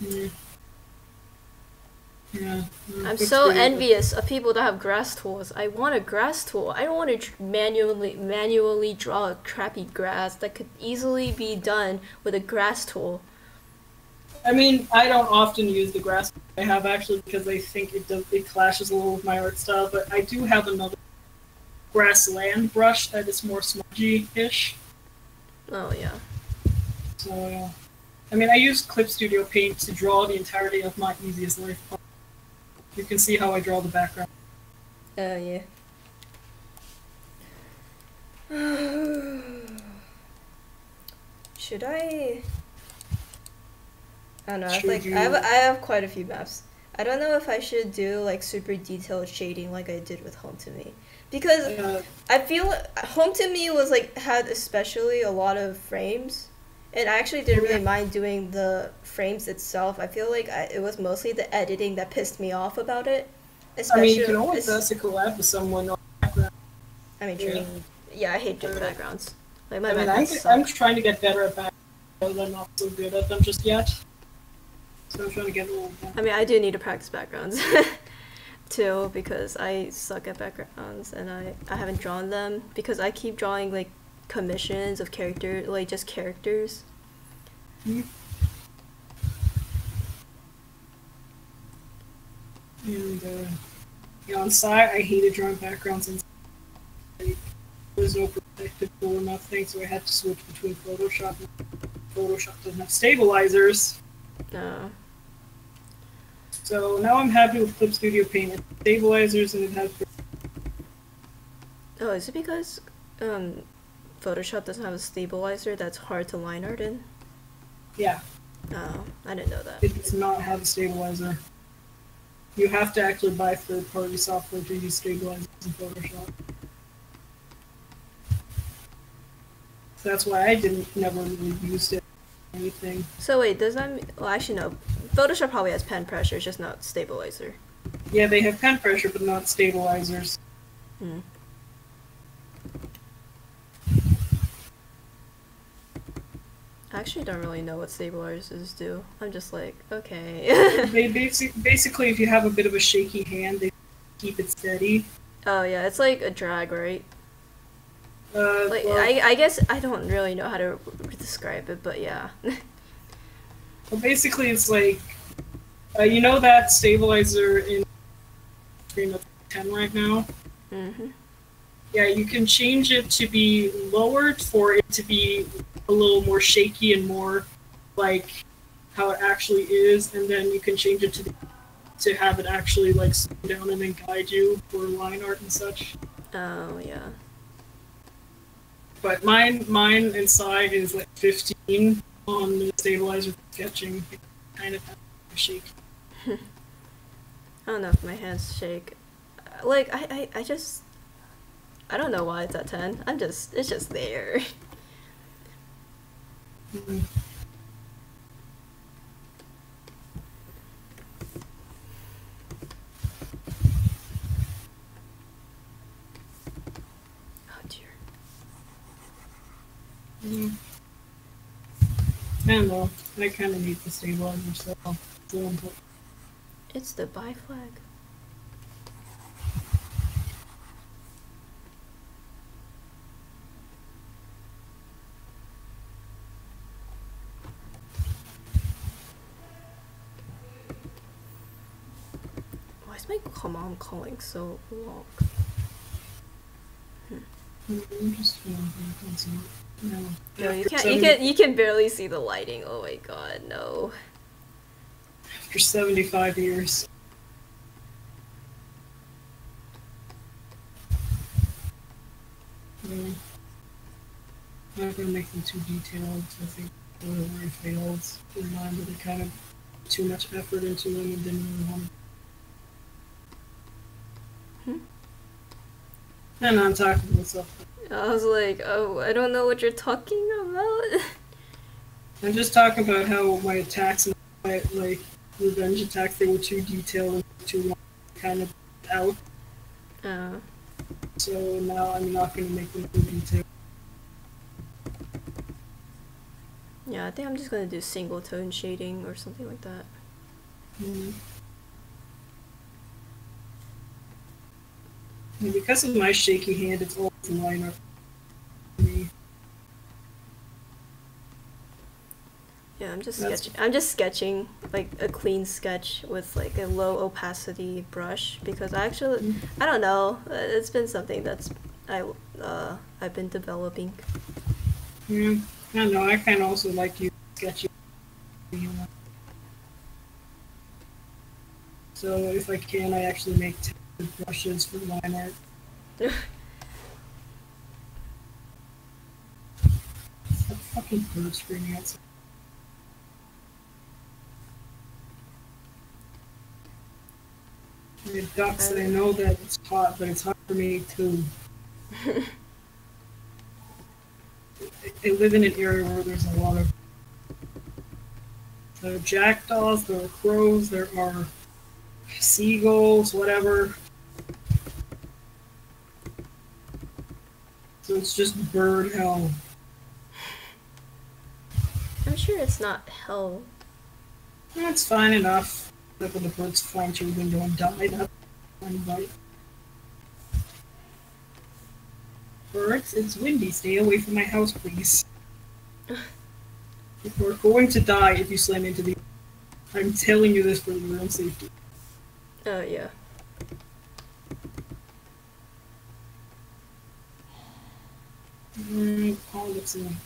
Yeah. Yeah. I'm so envious of people that have grass tools. I want a grass tool. I don't want to manually draw a crappy grass that could easily be done with a grass tool. I mean, I don't often use the grass tool I have actually because I think it clashes a little with my art style, but I do have another grassland brush that is more smudgy-ish. Oh, yeah. So, I mean, I use Clip Studio Paint to draw the entirety of my easiest life. You can see how I draw the background. Yeah. Should I don't know. I have quite a few maps. I don't know if I should do like super detailed shading like I did with Home to Me, because I feel Home to Me was like had especially a lot of frames, and I actually didn't really mind doing the frames itself. I feel like it was mostly the editing that pissed me off about it. I mean, you can always ask to collab with someone on background. I mean, true. Yeah, I hate doing backgrounds. Like my I'm trying to get better at backgrounds. I'm not so good at them just yet. So I'm trying to get a little better. I mean, I do need to practice backgrounds too, because I suck at backgrounds and I haven't drawn them because I keep drawing like commissions of characters, like just characters. Mm-hmm. And yeah, on Sai, I hated drawing backgrounds and there was no protected tool or nothing, so I had to switch between Photoshop. Photoshop doesn't have stabilizers. No. So now I'm happy with Clip Studio Paint. It has stabilizers and it has. Oh, is it because Photoshop doesn't have a stabilizer that's hard to line art in? Yeah. Oh, I didn't know that. It does not have a stabilizer. You have to actually buy third-party software to use stabilizers in Photoshop. So that's why I never really used it or anything. So wait, does that mean, well actually no, Photoshop probably has pen pressure, just not stabilizer. Yeah, they have pen pressure, but not stabilizers. Hmm. I actually don't really know what stabilizers do. I'm just like, okay. They basically, if you have a bit of a shaky hand, they keep it steady. Oh yeah, it's like a drag, right? Like, Well, I guess I don't really know how to describe it, but yeah. well, basically, it's like, you know that stabilizer in screen of 10 right now? Mm-hmm. Yeah, you can change it to be lowered for it to be a little more shaky and more like how it actually is, and then you can change it to have it actually like slow down and then guide you for line art and such. Oh yeah. But mine and Sai is like 15 on the stabilizer for sketching. It kind of has a shake. I don't know if my hands shake. Like I just I don't know why it's at 10. It's just there. Mm-hmm. Oh dear. Mm. I don't know. I kind of need the stabilizer, so It's the buy flag. Why is my command calling so long? I'm just no. No, you After can't. 70 You can barely see the lighting. Oh my god, no. After 75 years. I'm not gonna make them too detailed. I think where I failed in mine, but they kind of too much effort into them and didn't really want to. Hmm? And I'm talking to myself. I was like, oh, I don't know what you're talking about. I'm just talking about how my attacks and my like revenge attacks, they were too detailed and too long, kind of out. Oh. So now I'm not gonna make them too detailed. Yeah, I think I'm just gonna do single tone shading or something like that. Mm. And because of my shaky hand, it's all the line art for me. Yeah, I'm just That's- sketching. I'm just sketching like a clean sketch with like a low opacity brush because I don't know. It's been something that's I've been developing. Yeah, I don't know. I kind of also like you sketchy. So if I can, I actually make textured brushes for line art. It's a fucking bird screaming outside. The ducks, I know that it's hot, but it's hot for me too. I live in an area where there's a lot of there are jackdaws, there are crows, there are seagulls, whatever. So it's just bird hell. I'm sure it's not hell. That's fine enough. Except when the birds flying through the window and die, that's fine, but birds, it's windy. Stay away from my house, please. You're going to die if you slam into the. I'm telling you this for your own safety. Oh yeah. Paul looks in.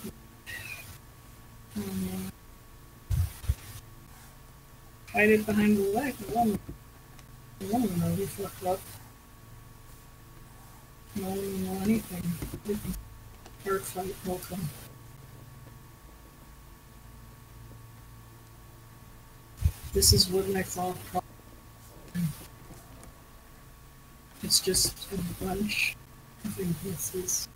Hide it behind the leg. The woman already fucked up. I don't even know anything. Hard fight, welcome. This is what I thought. It's just a bunch of impulses.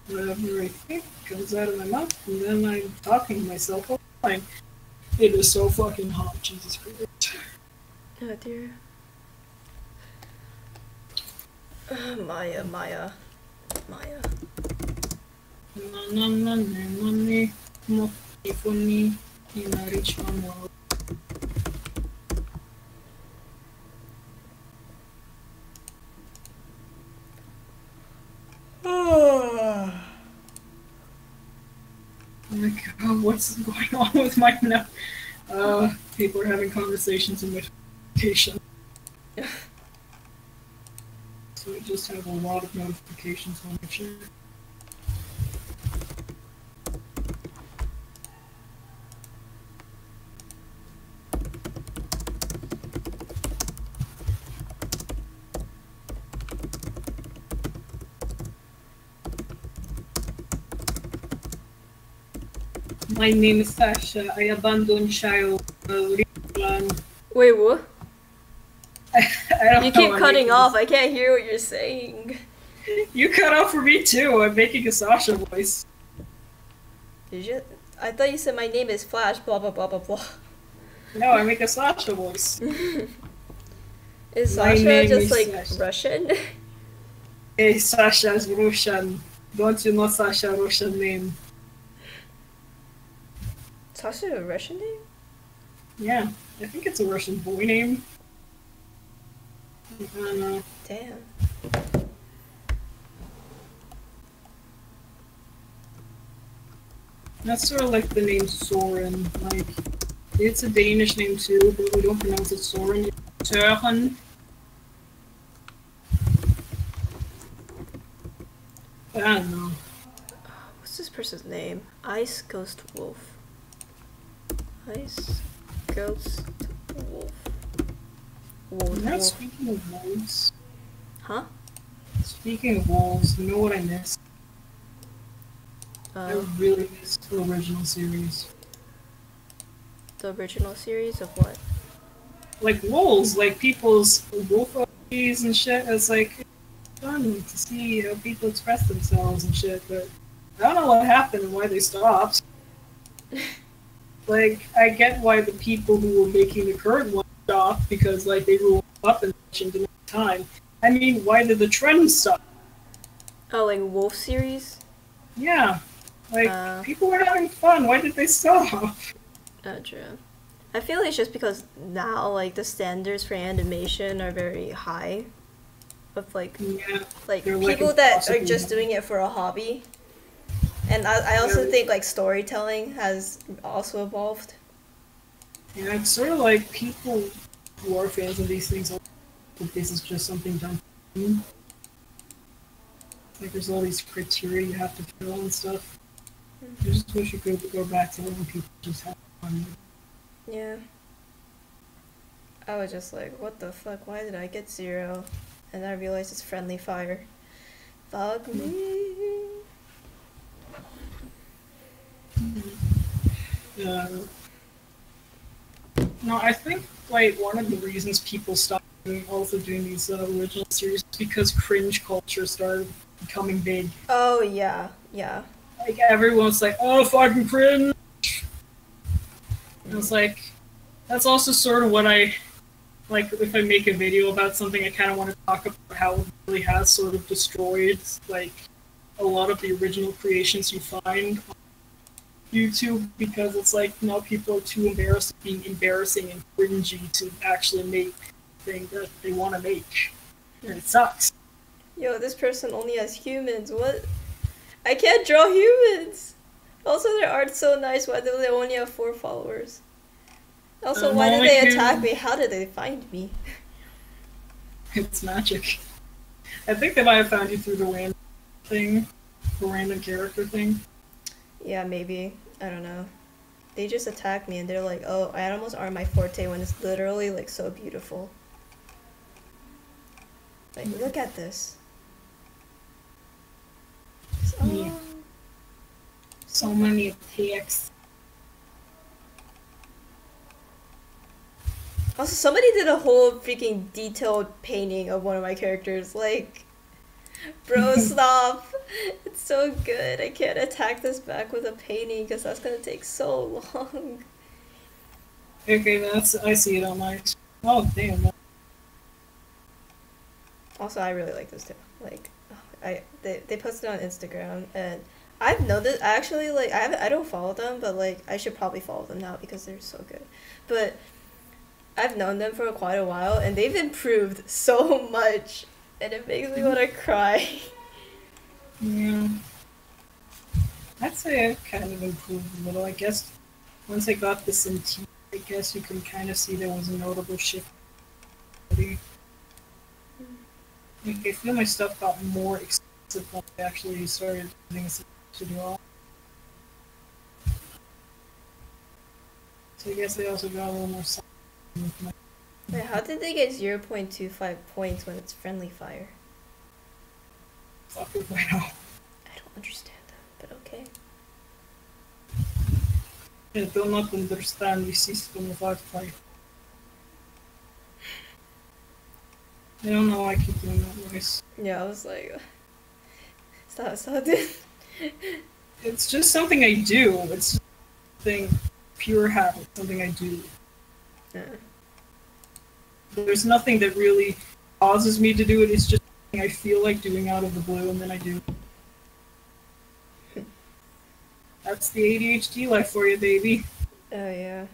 Whatever I think comes out of my mouth, and then I'm talking to myself all the time. It is so fucking hot, Jesus Christ. Oh dear. Maya. Oh my god, what's going on with my now? People are having conversations in notifications. So I just have a lot of notifications on my chair. My name is Sasha. I abandoned child. Wait, what? I don't You know, keep I'm cutting making off. I can't hear what you're saying. You cut off for me too. I'm making a Sasha voice. Did you? I thought you said my name is Flash. Blah blah blah blah blah. No, I make a Sasha voice. Is My Sasha name just is like Sasha. Russian? Hey, Sasha's Russian. Don't you know Sasha Russian name? Sasha a Russian name? Yeah, I think it's a Russian boy name. I don't know. Damn. That's sort of like the name Soren. Like, it's a Danish name too, but we don't pronounce it Soren. It's Søren. I don't know. What's this person's name? Ice Ghost Wolf. Ice Ghost Wolf. Now, speaking of wolves. Huh? Speaking of wolves, you know what I missed? I really missed the original series. The original series of what? Like wolves, like people's wolf movies and shit. It's like fun to see how people express themselves and shit, but I don't know what happened and why they stopped. Like, I get why the people who were making the current one stopped, because like they grew up and didn't have time. I mean, why did the trend stop? Oh, like Wolf series? Yeah. Like, people were having fun, why did they stop? Oh, true. I feel it's just because now, like, the standards for animation are very high. Of, like, Yeah, like they're, people like, that are impossible. just doing it for a hobby. And I also Yeah. think, like, storytelling has also evolved. Yeah, it's sort of like people who are fans of these things, but this is just something done for them. Like, there's all these criteria you have to fill and stuff. I just wish you could go back to when people just had fun. Yeah. I was just like, what the fuck? Why did I get 0? And then I realized it's friendly fire. Fuck me. Yeah. No, I think, like, one of the reasons people stopped also doing these original series is because cringe culture started becoming big. Oh, yeah. Yeah. Like, everyone's like, oh, fucking cringe! And it's like, that's also sort of what I, like, if I make a video about something, I kind of want to talk about how it really has sort of destroyed, like, a lot of the original creations you find on YouTube, because it's like, now people are too embarrassed of being embarrassing and cringy to actually make things that they want to make. And it sucks. Yo, this person only has humans. What? I can't draw humans! Also, their art's so nice. Why do they only have 4 followers? Also, why did they attack me? How did they find me? It's magic. I think they might have found you through the random thing, the random character thing. Yeah, maybe. I don't know. They just attacked me and they're like, oh, animals aren't my forte when it's literally like so beautiful. Like, look at this. Yeah. So many attacks. Also, somebody did a whole freaking detailed painting of one of my characters. Like, bro, stop. It's so good. I can't attack this back with a painting because that's gonna take so long. Okay, I see it on my. Oh damn! Also, I really like this too. Like, they posted on Instagram, and I've noticed actually like I don't follow them, but like I should probably follow them now because they're so good. But I've known them for quite a while, and they've improved so much, and it makes me want to cry. Yeah, I'd say I've kind of improved a little. I guess once I got this in T, I guess you can kind of see there was a notable shift. Like, I feel my stuff got more expensive when I actually started using it to do all. So I guess I also got a little more solid with my. Wait, how did they get 0.25 points when it's friendly fire? Fuck it, I know. I don't understand that, but okay. I do not understand the system of aRT. I don't know why I keep doing that voice. Yeah, I was like, stop, dude. It's just something I do. It's something pure habit, something I do. Yeah. There's nothing that really causes me to do it. It's just something I feel like doing out of the blue, and then I do. That's the ADHD life for you, baby. Oh yeah.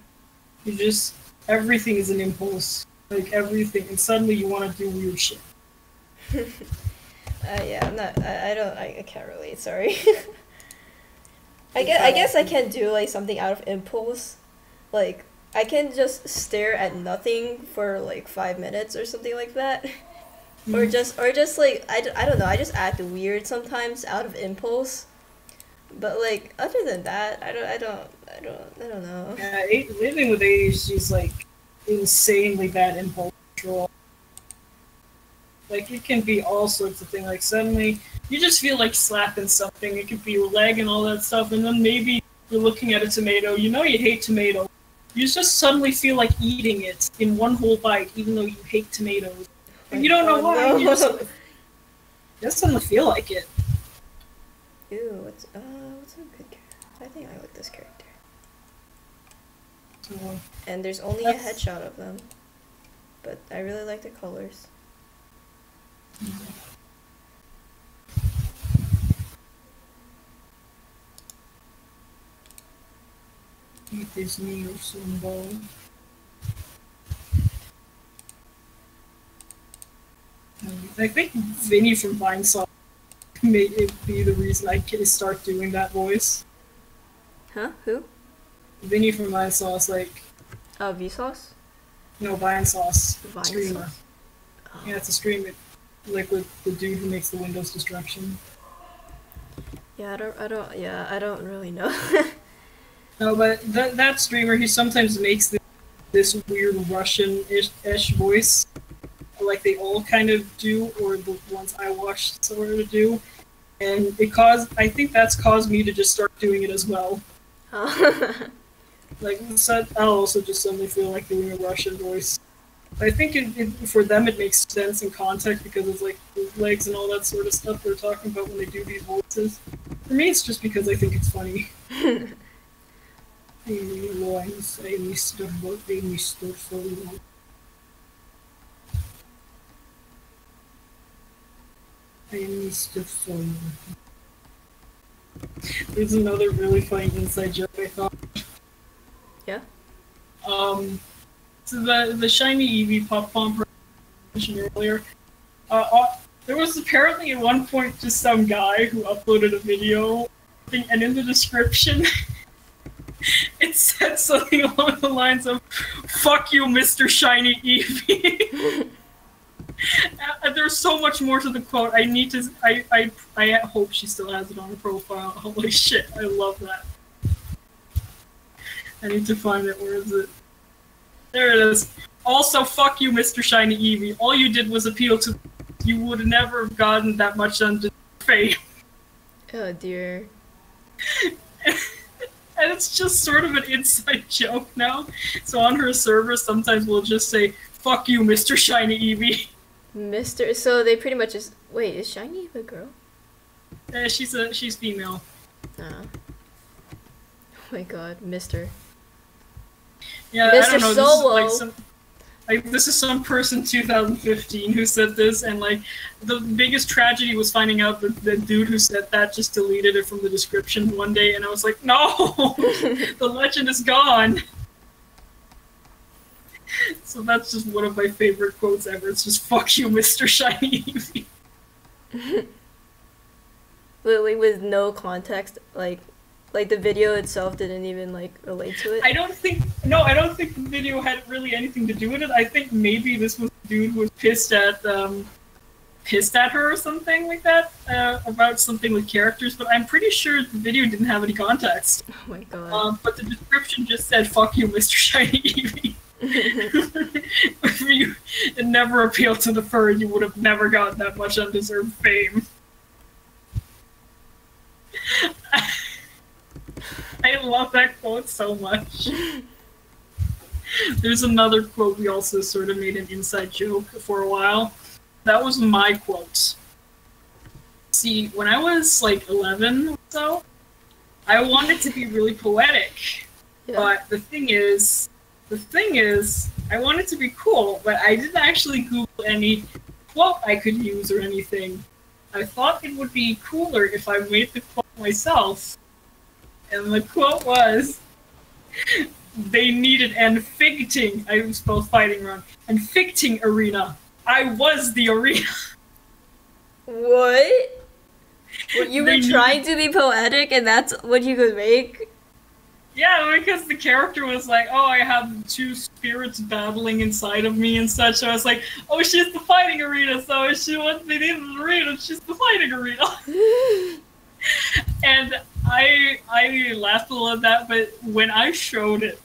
You just everything is an impulse, like everything, and suddenly you want to do weird shit. Yeah, I'm not. I can't relate. Sorry. I guess I can do like something out of impulse, like I can just stare at nothing for like 5 minutes or something like that, or just like I don't know. I just act weird sometimes out of impulse, but like other than that, I don't know. Yeah, living with ADHD is like insanely bad impulse control. Like it can be all sorts of things. Like suddenly you just feel like slapping something. It could be your leg and all that stuff, and then maybe you're looking at a tomato. You know you hate tomato. You just suddenly feel like eating it in one whole bite, even though you hate tomatoes. And you don't know why. No. You just suddenly feel like it. Ew, what's a good character? I think I like this character. So, And there's only a headshot of them, but I really like the colors. eat this meal symbol. I think Vinny from Vinesaw made it be the reason I can start doing that voice. Huh? Who? Vinny from Vinesauce, like Vsauce? no Vinesauce streamer. Vinesauce? Oh. Yeah, it's a streamer, like with the dude who makes the Windows destruction. Yeah, I don't really know. No, but that streamer, he sometimes makes this weird Russian-ish voice, like they all kind of do, or the ones I watched sort of do, and I think that's caused me to just start doing it as well. Oh. Like, so I'll also just suddenly feel like doing a Russian voice. I think for them it makes sense in context because it's like legs and all that sort of stuff they're talking about when they do these voices. For me, it's just because I think it's funny. Lines, I Mr. Foley. I Mr. Foley. There's another really funny inside joke I thought. Yeah? So the shiny Eevee pop pump mentioned earlier, there was apparently at one point just some guy who uploaded a video, and in the description, it said something along the lines of, "Fuck you, Mr. Shiny Eevee." There's so much more to the quote. I hope she still has it on her profile. Holy shit, I love that. I need to find it. Where is it? There it is. Also, fuck you, Mr. Shiny Eevee. All you did was appeal to. You would never have gotten that much under fame. Oh dear. And it's just sort of an inside joke now. So on her server, sometimes we'll just say, "Fuck you, Mr. Shiny Eevee." Mr. So they pretty much just wait. Is Shiny a girl? She's female. Oh my god, Mr. Yeah, I Mr. don't know. Solo. This is some person 2015 who said this, and like the biggest tragedy was finding out that the dude who said that just deleted it from the description one day, and I was like, no, the legend is gone. So that's just one of my favorite quotes ever. It's just "fuck you, Mr. Shiny Eevee." Literally with no context, like the video itself didn't even like relate to it. I don't think the video had really anything to do with it. I think maybe this was the dude who was pissed at her or something like that about something with characters. But I'm pretty sure the video didn't have any context. Oh my god. But the description just said "fuck you, Mr. Shiny Eevee." If you had never appealed to the fur, you would have never gotten that much undeserved fame. I love that quote so much. There's another quote we also sort of made an inside joke for a while. That was my quote. See, when I was like 11 or so, I wanted to be really poetic. Yeah. But the thing is, I wanted to be cool, but I didn't actually Google any quote I could use or anything. I thought it would be cooler if I made the quote myself. And the quote was, they needed an ficting, I spelled fighting wrong, an ficting arena. I was the arena. What? You were trying to be poetic and that's what you could make? Yeah, because the character was like, oh, I have two spirits battling inside of me and such. So I was like, oh, she's the fighting arena, so she wants me in the arena, she's the fighting arena. And I laughed a little at that, but when I showed it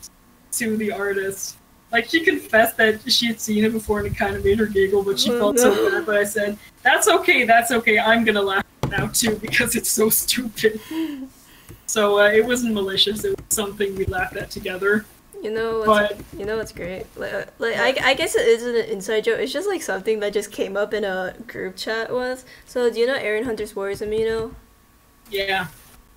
to the artist, like, she confessed that she had seen it before and it kind of made her giggle, but she felt so bad. But I said, that's okay, I'm gonna laugh now too, because it's so stupid. So it wasn't malicious, it was something we laughed at together. You know what's great? I guess it isn't an inside joke, it's just like something that just came up in a group chat once. So do you know Aaron Hunter's Warriors Amino? Yeah.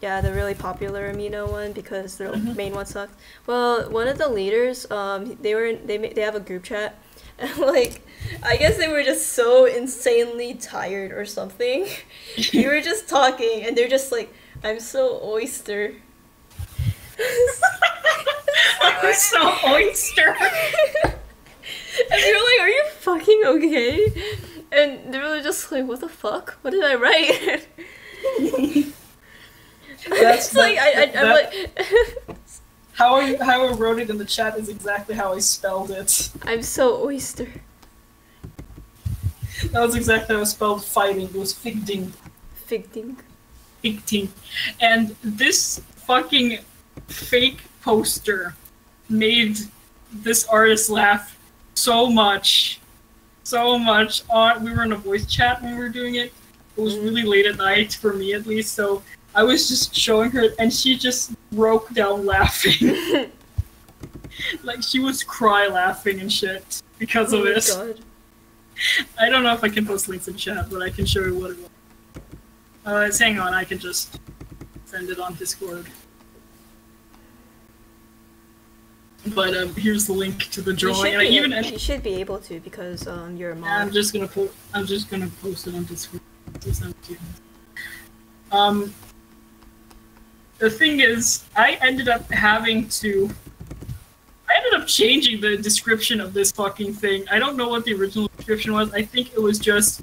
Yeah, the really popular amino one because the main one sucked. Well, one of the leaders, they have a group chat, and like, I guess they were just so insanely tired or something. We were just talking, and they're just like, "I'm so oyster." I'm so oyster. And we were like, "Are you fucking okay?" And they were just like, "What the fuck? What did I write?" That's like I'm like how I wrote it in the chat is exactly how I spelled it. I'm so oyster. That was exactly how I spelled fighting. It was figting. Figting. And this fucking fake poster made this artist laugh so much. We were in a voice chat when we were doing it. It was really late at night, for me at least, so I was just showing her, and she just broke down laughing. Like, she was cry laughing and shit because of it. Oh my god. I don't know if I can post links in chat, but I can show you what it was. Hang on, I can just send it on Discord. But here's the link to the drawing. You should be able to because you're a mod. Yeah, I'm just gonna post it on Discord. The thing is, I ended up changing the description of this fucking thing. I don't know what the original description was. I think it was just,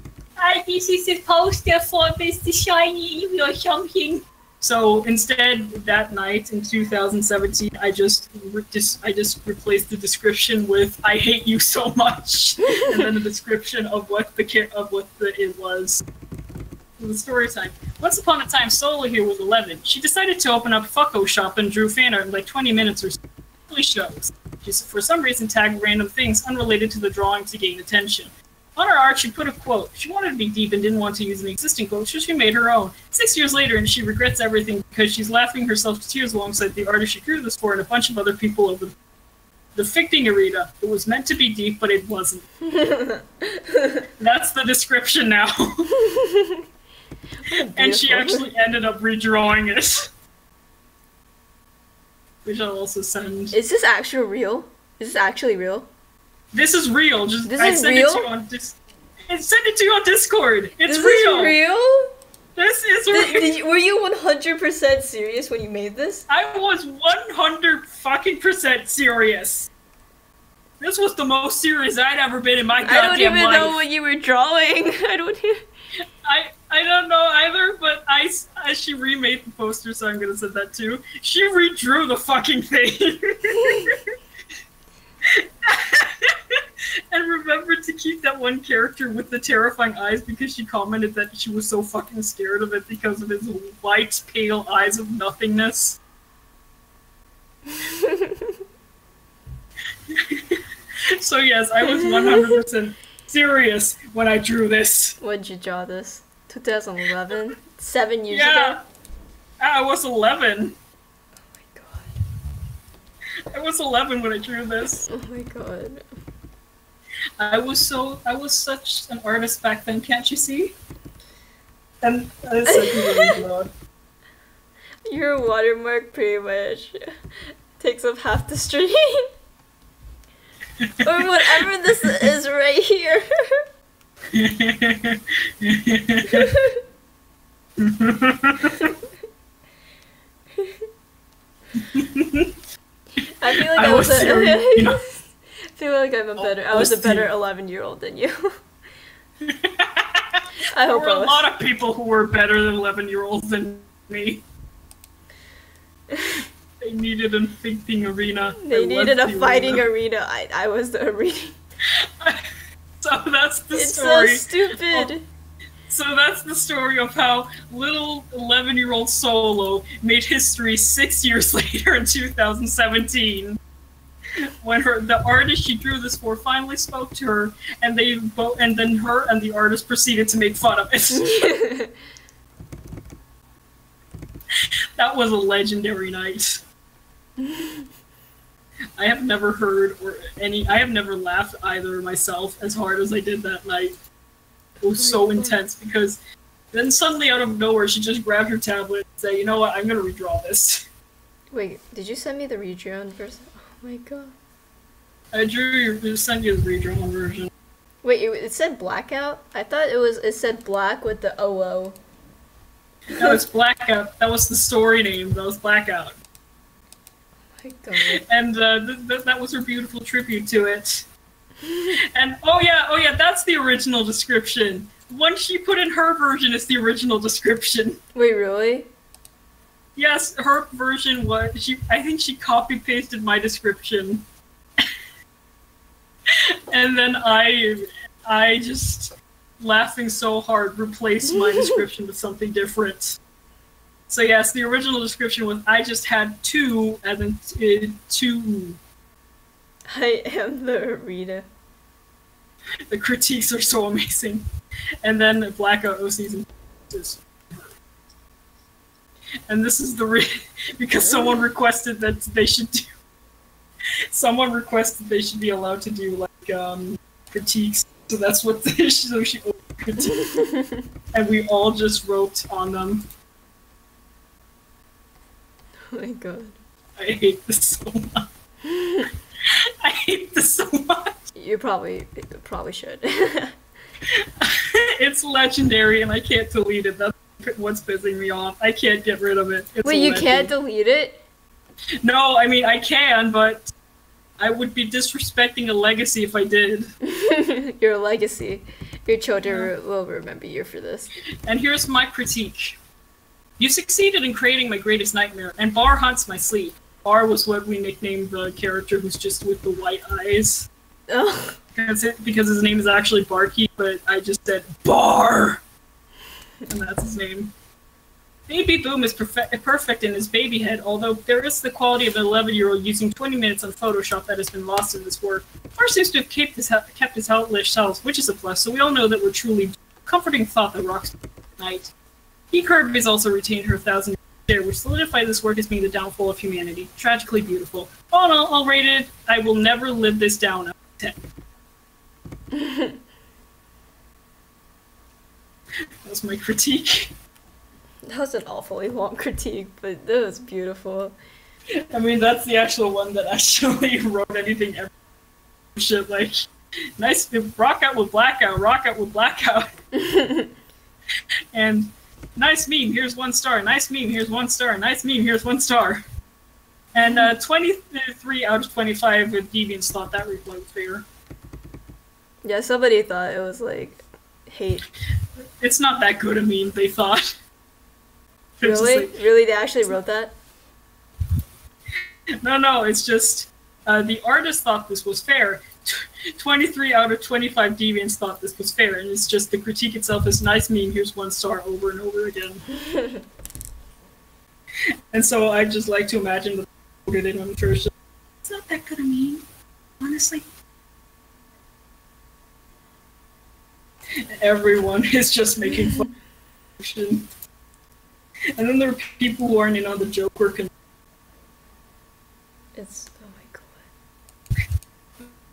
this is a poster for Mr. Shiny Eevee or something. So instead, that night in 2017, I just replaced the description with "I hate you so much," and then the description of what it was. The story time. Once upon a time, Sola here was 11. She decided to open up a fucko shop and drew fan art in like 20 minutes or so. Really shows. She, for some reason, tagged random things unrelated to the drawing to gain attention. On her art, she put a quote. She wanted to be deep and didn't want to use an existing quote, so she made her own. 6 years later, and she regrets everything because she's laughing herself to tears alongside the artist she drew this for and a bunch of other people over the ficting arena. It was meant to be deep, but it wasn't. That's the description now. And she actually ended up redrawing it. Which I'll also send. Is this actual real? Is this actually real? This is real. Just This I is sent real? it to you on I sent it to you on Discord. It's This real. is real? This is real. Were you 100% serious when you made this? I was 100% serious. This was the most serious I'd ever been in my goddamn life. I don't even know what you were drawing. I don't know either, but she remade the poster, so I'm gonna send that too. She redrew the fucking thing. And remembered to keep that one character with the terrifying eyes because she commented that she was so fucking scared of it because of his white, pale eyes of nothingness. So yes, I was 100% serious when I drew this. When did you draw this? 2011? 7 years Yeah. ago? I was 11. Oh my god. I was 11 when I drew this. Oh my god. I was such an artist back then, can't you see? And it's like really loud. Your watermark pretty much takes up half the screen. Or whatever this is right here. I feel like I was I feel like I was a better 11-year-old than you. I There hope were a lot of people who were better than 11-year-olds than me. They needed a fighting arena. They needed a fighting arena. I was the arena. So that's the It's story. so stupid. So that's the story of how little 11-year-old Solo made history 6 years later in 2017. When the artist she drew this for finally spoke to her, and then her and the artist proceeded to make fun of it. That was a legendary night. I have never heard I have never laughed either myself as hard as I did that night. It was so intense because then suddenly out of nowhere she just grabbed her tablet and said, you know what, I'm gonna redraw this. Wait, did you send me the redrawn version? Oh my god. I sent you the redrawn version. Wait, it said blackout? I thought it said black with the OO. No, it's Blackout. That was the story name. That was Blackout. Oh my god. And that was her beautiful tribute to it. And oh yeah, that's the original description. One she put in her version is the original description. Wait, really? Yes, her version was I think she copy pasted my description. And then I just laughing so hard replaced my description with something different. So yes, the original description was I just had two, as in two. I am the arena. The critiques are so amazing. And then Blackout O season is. And this is because someone requested that they should do. Someone requested they should be allowed to do like critiques. So that's what she critiqued. And we all just wrote on them. Oh my god. I hate this so much. I hate this so much. You probably should. It's legendary and I can't delete it. That's what's pissing me off. I can't get rid of it. It's Wait, you can't delete it? No, I mean I can, but I would be disrespecting a legacy if I did. Your legacy. Your children will remember you for this. And here's my critique. You succeeded in creating my greatest nightmare, and Bar haunts my sleep. Bar was what we nicknamed the character who's just with the white eyes. Oh. Because his name is actually Barkeep, but I just said Bar! And that's his name. Baby Boom is perfect in his baby head, although there is the quality of an 11-year-old using 20 minutes on Photoshop that has been lost in this work. Bar seems to have kept his hellish self, which is a plus, so we all know that we're truly comforting thought that rocks at night. E. Kirby's also retained her 1,000 share, which solidifies this work as being the downfall of humanity. Tragically beautiful. All in all, I'll rate it. I will never live this down. 10. That's my critique. That was an awfully long critique, but that was beautiful. I mean, that's the actual one that actually wrote anything ever. Shit, like, nice, rock out with blackout, rock out with blackout. And nice meme, here's 1 star, nice meme, here's 1 star, nice meme, here's 1 star. And 23 out of 25 with deviants thought that reply was fair. Yeah, somebody thought it was like hate. It's not that good a meme, they thought. Really? Like, really? They actually wrote that? No, it's just the artist thought this was fair. 23 out of 25 deviants thought this was fair, and it's just the critique itself is nice meme, here's 1 star over and over again. And so I just like to imagine that they wrote it in on first. It's not that good a meme, honestly. Everyone is just making fun of it. And then there are people who aren't in on the joke or It's, oh my god.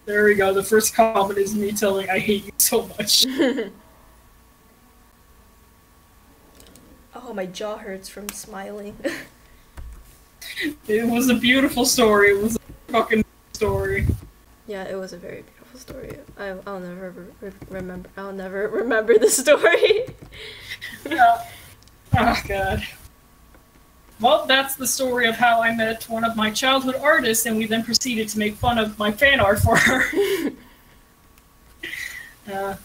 There we go, the first comment is me telling I hate you so much. Oh, my jaw hurts from smiling. It was a beautiful story, it was a fucking story. Yeah, it was a very beautiful story. I'll never remember. I'll never remember the story. Yeah. Oh god. Well, that's the story of how I met one of my childhood artists, and we then proceeded to make fun of my fan art for her. Oh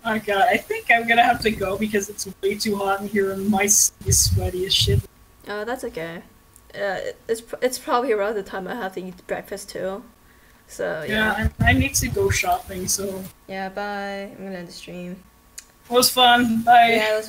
god, I think I'm gonna have to go because it's way too hot in here and my skin is sweaty as shit. That's okay. It's probably around the time I have to eat breakfast too. So yeah. I need to go shopping, so... Yeah, bye. I'm gonna end the stream. It was fun. Bye. Yeah, it was